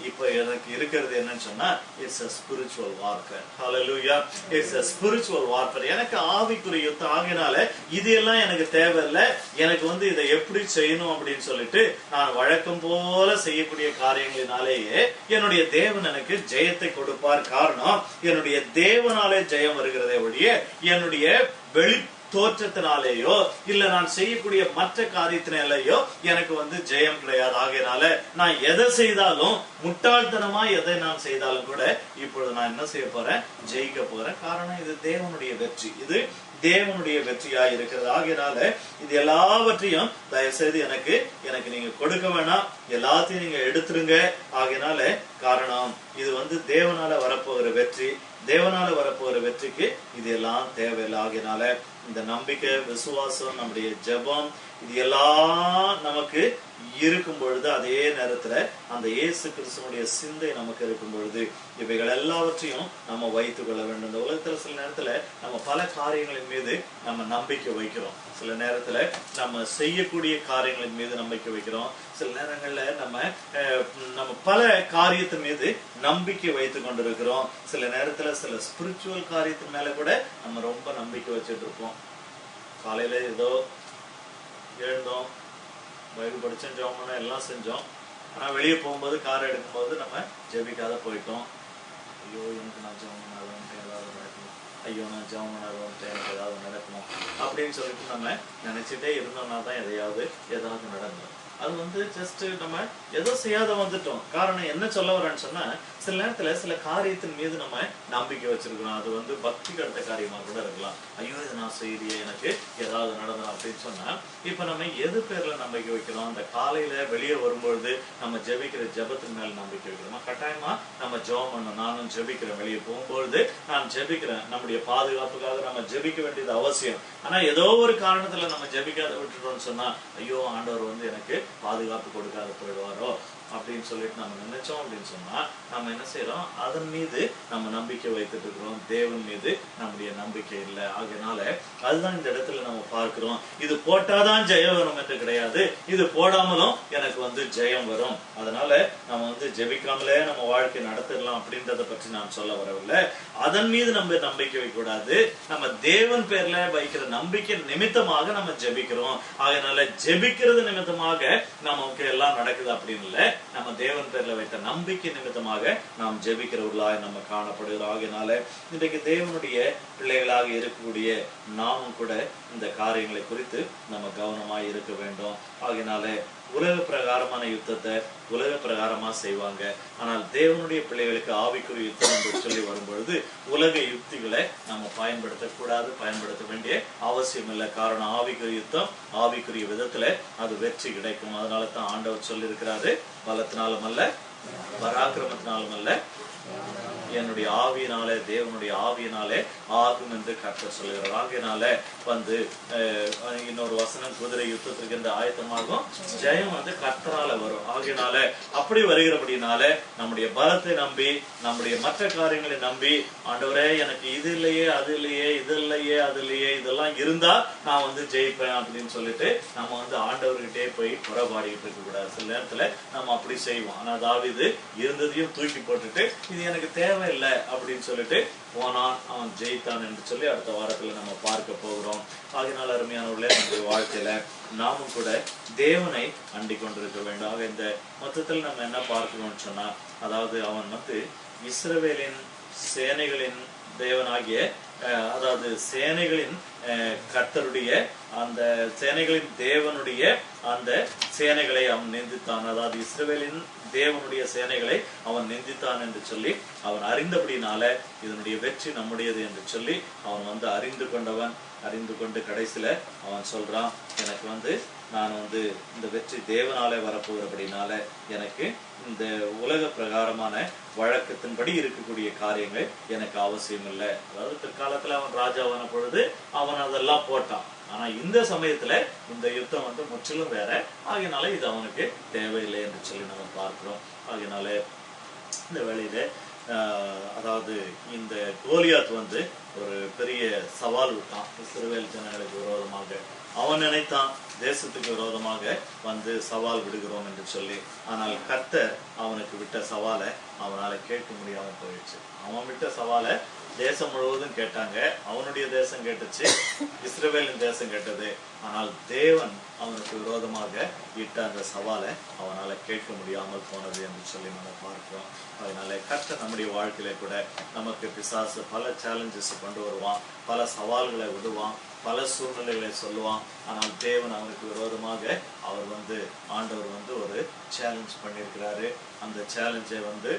இப்ப எனக்கு இருக்கிறது என்னன்னு சொன்னா, it's a spiritual warfare. Hallelujah. It's a spiritual warfare. எனக்கு ஆவிக்குரிய யுத்தம் ஆகினால இது எல்லாம் எனக்கு தேவையில்லை. எனக்கு வந்து இதை எப்படி செய்யணும் அப்படின்னு சொல்லிட்டு நான் வழக்கம் போல செய்யக்கூடிய காரியங்களினாலேயே என்னுடைய தேவன் எனக்கு ஜெயத்தை கொடுப்பார். காரணம், என்னுடைய தேவனாலே ஜெயம் வருகிறதே ஒழிய என்னுடைய வெளி தோற்றத்தினாலேயோ இல்ல நான் செய்யக்கூடிய மற்ற காரியத்தினாலேயோ எனக்கு வந்து ஜெயம் கிடையாது. ஆகையினால நான் எதை செய்தாலும், முட்டாள்தனமா எதை நான் செய்தாலும் கூட இப்பொழுது நான் என்ன செய்ய போறேன், ஜெயிக்க போறேன். காரணம், இது தேவனுடைய வெற்றி, இது தேவனுடைய வெற்றியா இருக்கிறது. ஆகையினால இது எல்லாவற்றையும் தயவு செய்து எனக்கு நீங்க கொடுக்க வேணாம், எல்லாத்தையும் நீங்க எடுத்துருங்க. ஆகையினால காரணம், இது வந்து தேவனால வரப்போகிற வெற்றி, தேவனால வரப்போகிற வெற்றிக்கு இது எல்லாம் தேவையில்லை. ஆகையினால இந்த நம்பிக்கை, விசுவாசம், நம்முடைய ஜெபம், இது எல்லாம் நமக்கு இருக்கும் பொழுது, அதே நேரத்துல அந்த இயேசு கிறிஸ்துவனுடைய சிந்தை நமக்கு இருக்கும் பொழுது இவைகள் எல்லாவற்றையும் நம்ம வைத்துக் கொள்ள வேண்டும். இந்த உலகத்துல சில நேரத்துல நம்ம பல காரியங்களின் மீது நம்ம நம்பிக்கை வைக்கிறோம். சில நேரத்துல நம்ம செய்யக்கூடிய காரியங்களின் மீது நம்பிக்கை வைக்கிறோம். சில நேரங்கள்ல நம்ம பல காரியத்தின் மீது நம்பிக்கை வைத்துக் கொண்டிருக்கிறோம். சில நேரத்துல சில ஸ்பிரிச்சுவல் காரியத்தின் மேல கூட நம்ம ரொம்ப நம்பிக்கை வச்சுட்டு இருப்போம். காலையில ஏதோ எழுந்தோம், பைபிள் படிச்சோம், ஜெபம் பண்ணோம், எல்லாம் செஞ்சோம். ஆனா வெளியே போகும்போது, கார் எடுக்கும்போது நம்ம ஜெபிக்காத போயிட்டோம். ஐயோ எனக்கு நான் ஜெபம் பண்ணாதவன்ட்டு ஏதாவது நடக்கணும், ஐயோ நான் ஜெபம் பண்ணாதவன்ட்டு எனக்கு ஏதாவது நடக்கணும் அப்படின்னு சொல்லிட்டு நம்ம நினைச்சிட்டே இருந்தோம்னா தான் ஏதாவது நடக்கும். அது வந்து ஜஸ்ட் நம்ம ஏதோ செய்யாத வந்துட்டோம். காரணம் என்ன சொல்ல வரேன்னு சொன்னா, சில நேரத்துல சில காரியத்தின் மீது நம்ம நம்பிக்கை வச்சிருக்கிறோம். அது வந்து பக்தி கடத்த காரியமா கூட இருக்கலாம். ஐயோ இதை நான் செய்யறியே, எனக்கு ஏதாவது நடந்தோம் அப்படின்னு சொன்னா, இப்ப நம்ம எது பேர்ல நம்பிக்கை வைக்கிறோம்? அந்த காலையில வெளியே வரும்பொழுது நம்ம ஜெபிக்கிற ஜெபத்தின் மேல நம்பிக்கை வைக்கிறோமா? கட்டாயமா நம்ம ஜெபம் பண்ணணும். நானும் ஜெபிக்கிறேன், வெளியே போகும்பொழுது நான் ஜெபிக்கிறேன். நம்முடைய பாதுகாப்புக்காக நம்ம ஜெபிக்க வேண்டியது அவசியம். ஆனா ஏதோ ஒரு காரணத்துல நம்ம ஜெபிக்காத விட்டுட்டோம்னு சொன்னா, ஐயோ ஆண்டவர் வந்து எனக்கு பாதுகாப்பு கொடுக்காத போயிடுவாரோ அப்படின்னு சொல்லிட்டு நம்ம நினைச்சோம் அப்படின்னு சொன்னா, நம்ம என்ன செய்யறோம், அதன் மீது நம்ம நம்பிக்கை வைத்துட்டு இருக்கிறோம், தேவன் மீது நம்முடைய நம்பிக்கை இல்லை. ஆகையினால அதுதான் இந்த இடத்துல நம்ம பார்க்கிறோம். இது போட்டாதான் ஜெயம் வரும் என்று கிடையாது, இது போடாமலும் எனக்கு வந்து ஜெயம் வரும். அதனால நம்ம வந்து ஜெபிக்காமலே நம்ம வாழ்க்கை நடத்திடலாம் அப்படின்றத பற்றி நான் சொல்ல வரவில்லை. அதன் மீது நம்ம நம்பிக்கை வைக்க கூடாது. நம்ம தேவன் பேர்ல வைக்கிற நம்பிக்கை நிமித்தமாக நம்ம ஜெபிக்கிறோம். அதனால ஜெபிக்கிறது நிமித்தமாக நமக்கு எல்லாம் நடக்குது அப்படின்னு இல்லை. நம்ம தேவன் பேர்ல வைத்த நம்பிக்கை நிமித்தமாக நாம் ஜெபிக்கிறவர்களாக நம்ம காணப்படுகிறோம். ஆகையினால இன்றைக்கு தேவனுடைய பிள்ளைகளாக இருக்கக்கூடிய நாமும் கூட இந்த காரியங்களை குறித்து நம்ம கவனமாய் இருக்க வேண்டும். ஆகையினால உலக பிரகாரமான யுத்தத்தை உலக பிரகாரமா செய்வாங்க. ஆனால் தேவனுடைய பிள்ளைகளுக்கு ஆவிக்குரிய யுத்தம் என்று சொல்லி வரும்பொழுது உலக யுக்திகளை நம்ம பயன்படுத்தக்கூடாது, பயன்படுத்த வேண்டிய அவசியம் இல்லை. காரணம், ஆவிக்குரிய யுத்தம் ஆவிக்குரிய விதத்துல அது வெற்றி கிடைக்கும். அதனால தான் ஆண்டவர் சொல்லி இருக்கிறாரு, பலத்தினாலும் அல்ல, பராக்கிரமத்தினாலும் அல்ல, என்னுடைய ஆவியினாலே, தேவனுடைய ஆவியினாலே ஆகும் என்று கர்த்தர் சொல்லுகிறார். ஆகையினால வந்து இன்னொரு வசனம், குதிரை யுத்தத்திற்கு என்று ஆயத்தமாகும், ஜெயம் வந்து கர்த்தரால வரும். ஆகையினால அப்படி வருகிறபடினால நம்முடைய பலத்தை நம்பி, நம்முடைய மற்ற காரியங்களை நம்பி, ஆண்டவரே எனக்கு இது இல்லையே, அது இல்லையே, இது இல்லையே, அது இல்லையே, இதெல்லாம் இருந்தா நான் வந்து ஜெயிப்பேன் அப்படின்னு சொல்லிட்டு நம்ம வந்து ஆண்டவர்கிட்டே போய் புறப்பாடிக்கிட்டு இருக்க கூடாது. சில நேரத்துல நம்ம அப்படி செய்வோம். ஆனா தாவீது இருந்ததையும் தூக்கி போட்டுட்டு இது எனக்கு தேவையில்லை அப்படின்னு சொல்லிட்டு போனான், அவன் ஜெயித்தான் என்று சொல்லி அடுத்த வாரத்துல நம்ம பார்க்க போகிறோம். ஆகினால் அருமையானவர்களே, நம்முடைய வாழ்க்கையில நாமும் கூட தேவனை அண்டிக் கொண்டிருக்க வேண்டும். ஆக இந்த மொத்தத்தில் நம்ம என்ன பார்க்கணும்னு சொன்னா, அதாவது அவன் வந்து இஸ்ரவேலின் சேனைகளின் தேவனாகிய, அதாவது சேனைகளின் கர்த்தருடைய, அந்த சேனைகளின் தேவனுடைய அந்த சேனைகளை அவன் நிந்தித்தான். அதாவது இஸ்ரவேலின் தேவனுடைய சேனைகளை அவன் நிந்தித்தான் என்று சொல்லி அவன் அறிந்தபடினால இதனுடைய வெற்றி நம்முடையது என்று சொல்லி அவன் வந்து அறிந்து கொண்டவன். அறிந்து கொண்டு கடைசியில அவன் சொல்றான், எனக்கு வந்து நான் வந்து இந்த வெற்றி தேவனாலே வரப்போகிறபடினால எனக்கு இந்த உலக பிரகாரமான வழக்கத்தின்படி இருக்கக்கூடிய காரியங்கள் எனக்கு அவசியம் இல்லை. அதாவது பிற்காலத்துல அவன் ராஜாவான பொழுது அவன் அதெல்லாம் போட்டான். ஆனா இந்த சமயத்துல இந்த யுத்தம் வந்து முற்றிலும் வேற. ஆகையினால இது அவனுக்கு தேவையில்லை என்று சொல்லி நம்ம பார்க்கிறோம். ஆகையினால இந்த வேளையில அதாவது இந்த கோலியாத் வந்து ஒரு பெரிய சவால் விட்டான் இஸ்ரவேல் ஜனங்களுக்கு விரோதமாக. அவன் நினைத்தான் தேசத்துக்கு விரோதமாக வந்து சவால் விடுகிறோம் என்று சொல்லி. ஆனால் கர்த்தர் அவனுக்கு விட்ட சவாலை அவனால கேட்க முடியாம போயிடுச்சு. அவன் விட்ட சவாலை தேசம் முழுவதும் கேட்டாங்க. அவனுடைய தேசம் கேட்டுச்சு, இஸ்ரவேலின் தேசம் கேட்டது. ஆனால் தேவன் அவனுக்கு விரோதமாக இட்ட அந்த சவாலை அவனால கேட்க முடியாமல் போனது என்று சொல்லி நம்ம பார்க்கிறோம். அதனால கர்த்தர் நம்முடைய வாழ்க்கையில கூட நமக்கு பிசாசு பல சேலஞ்சஸ் கொண்டு வருவான், பல சவால்களை விடுவான், பல சூழ்நிலைகளை சொல்லுவான். ஆனால் தேவன் அவனுக்கு விரோதமாக ஆண்டவர் வந்து ஒரு சேலஞ்ச் பண்ணியிருக்கிறாரு. அந்த சேலஞ்சை வந்து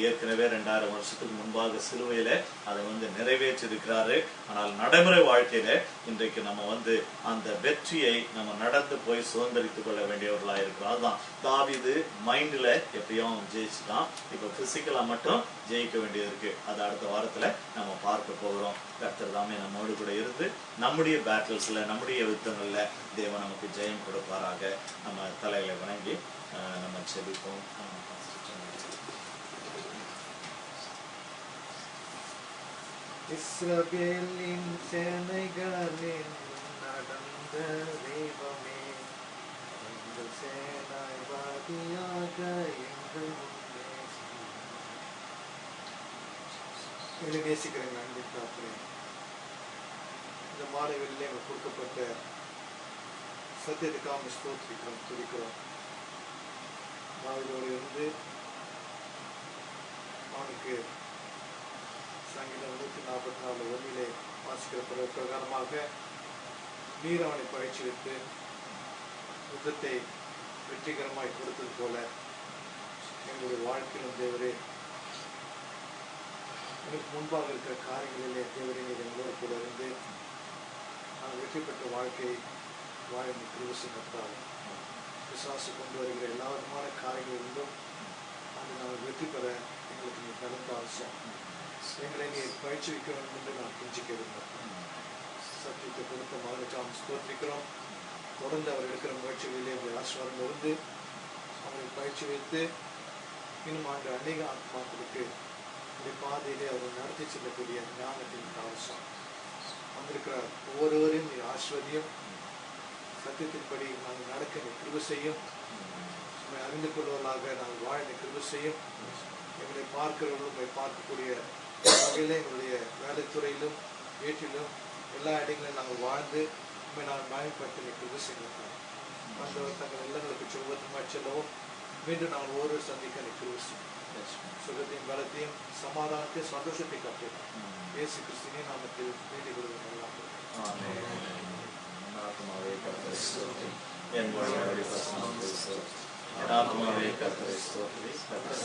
ஏற்கனவே 2000 வருஷத்துக்கு முன்பாக சிலுவையில அதை வந்து நிறைவேற்றி இருக்கிறாரு. ஆனால் நடைமுறை வாழ்க்கையில இன்றைக்கு நம்ம வந்து அந்த வெற்றியை நம்ம நடந்து போய் சுதந்திரித்துக் கொள்ள வேண்டியவர்களா இருக்கிறோம். அதுதான் தாவீது மைண்ட்ல எப்பயும் ஜெயிச்சுதான், இப்ப பிசிக்கலா மட்டும் ஜெயிக்க வேண்டியது இருக்கு. அது அடுத்த வாரத்துல நம்ம பார்க்க போகிறோம். கர்த்தர் தாமே நம்மோடு கூட இருந்து நம்முடைய பேட்டில்ஸ்ல, நம்முடைய யுத்தங்கள்ல தேவன் நமக்கு ஜெயம் கொடுப்பாராக. நம்ம தலையில வணங்கி நம்ம செபிப்போம். இஸ்ரவேலின் சேனைகளின் நடந்த தெய்வமே, எங்கள் சேனாதிபதியாக எங்கள் முன்னே எங்களை நேசிக்கிறேன் அன்பின் தகப்பனே. இந்த மாலை வேளையிலே எங்களுக்கு கொடுக்கப்பட்ட சத்தியத்துக்காக ஸ்தோத்திரிக்கிறோம், துதிக்கிறோம். தாவீதோடு இருந்து அவனுக்கு சங்கீதம் 144 வாசிக்கிற பிரகாரமாக நீர் அவனை பயிற்சிவித்து யுத்தத்தை வெற்றிகரமாய் கொடுத்தது போல எங்களுடைய வாழ்க்கையிலும் தேவரே, எனக்கு முன்பாக இருக்கிற காரியங்களிலே தேவரே நீர் எங்களோடு கூட இருந்து நாங்கள் வெற்றி பெற்ற வாழ்க்கையை வாழ கிருபை செய்தால் பிசாசு கொண்டு வருகிற எல்லா விதமான காரியங்களிலும் அது நாங்கள் வெற்றி பெற எங்களுக்கு நீ தகுந்த அவசியம். எங்களை நீ பயிற்சிவிக்க வேண்டும் என்று நான் கெஞ்சிக்கிறோம். சத்தியத்தை கொடுத்த மகனுக்காக ஸ்தோத்திரிக்கிறோம். தொடர்ந்து அவர் எடுக்கிற முயற்சிகளிலே உங்கள் ஆசீர்வாதம் இருந்து அவரை பயிற்சி வைத்து இன்னும் அநேக ஆத்மாக்களுக்கு இந்த பாதையிலே அவர் நடத்தி செல்லக்கூடிய ஞானத்தின் அவசியம் வந்திருக்கிற ஒவ்வொருவரையும் நீ ஆசீர்வதியும். சத்தியத்தின்படி நாங்கள் நடக்க நீ கிருபை செய்யும். நம்மை அறிந்து கொள்வதாக நாங்கள் வாழ நீ கிருபை செய்யும். எங்களை பார்க்கிறவர்களும் உங்களை பார்க்கக்கூடிய வகையில் எங்களுடைய வேலைத்துறையிலும் வீட்டிலும் எல்லா இடங்களிலும் நாங்கள் வாழ்ந்து உண்மை நாங்கள் பயன்படுத்தி நீ கிருபை செய்கிறோம். வந்தவர் தங்கள் இல்லங்களுக்கு சுகபத்தமாய் செல்லவும் மீண்டும் நாங்கள் ஒவ்வொரு சந்திக்க நீ கிருபை செய்யும். சுகத்தையும் பலத்தையும் சமாதானத்தையும் சந்தோஷத்தை காட்டுகிறோம். இயேசு கிறிஸ்துவின் நாமத்தில் வேண்டிக் கொள்வோம். என் ஆத்மாவே கர்த்தரை ஸ்தோத்திரி, கர்த்தர்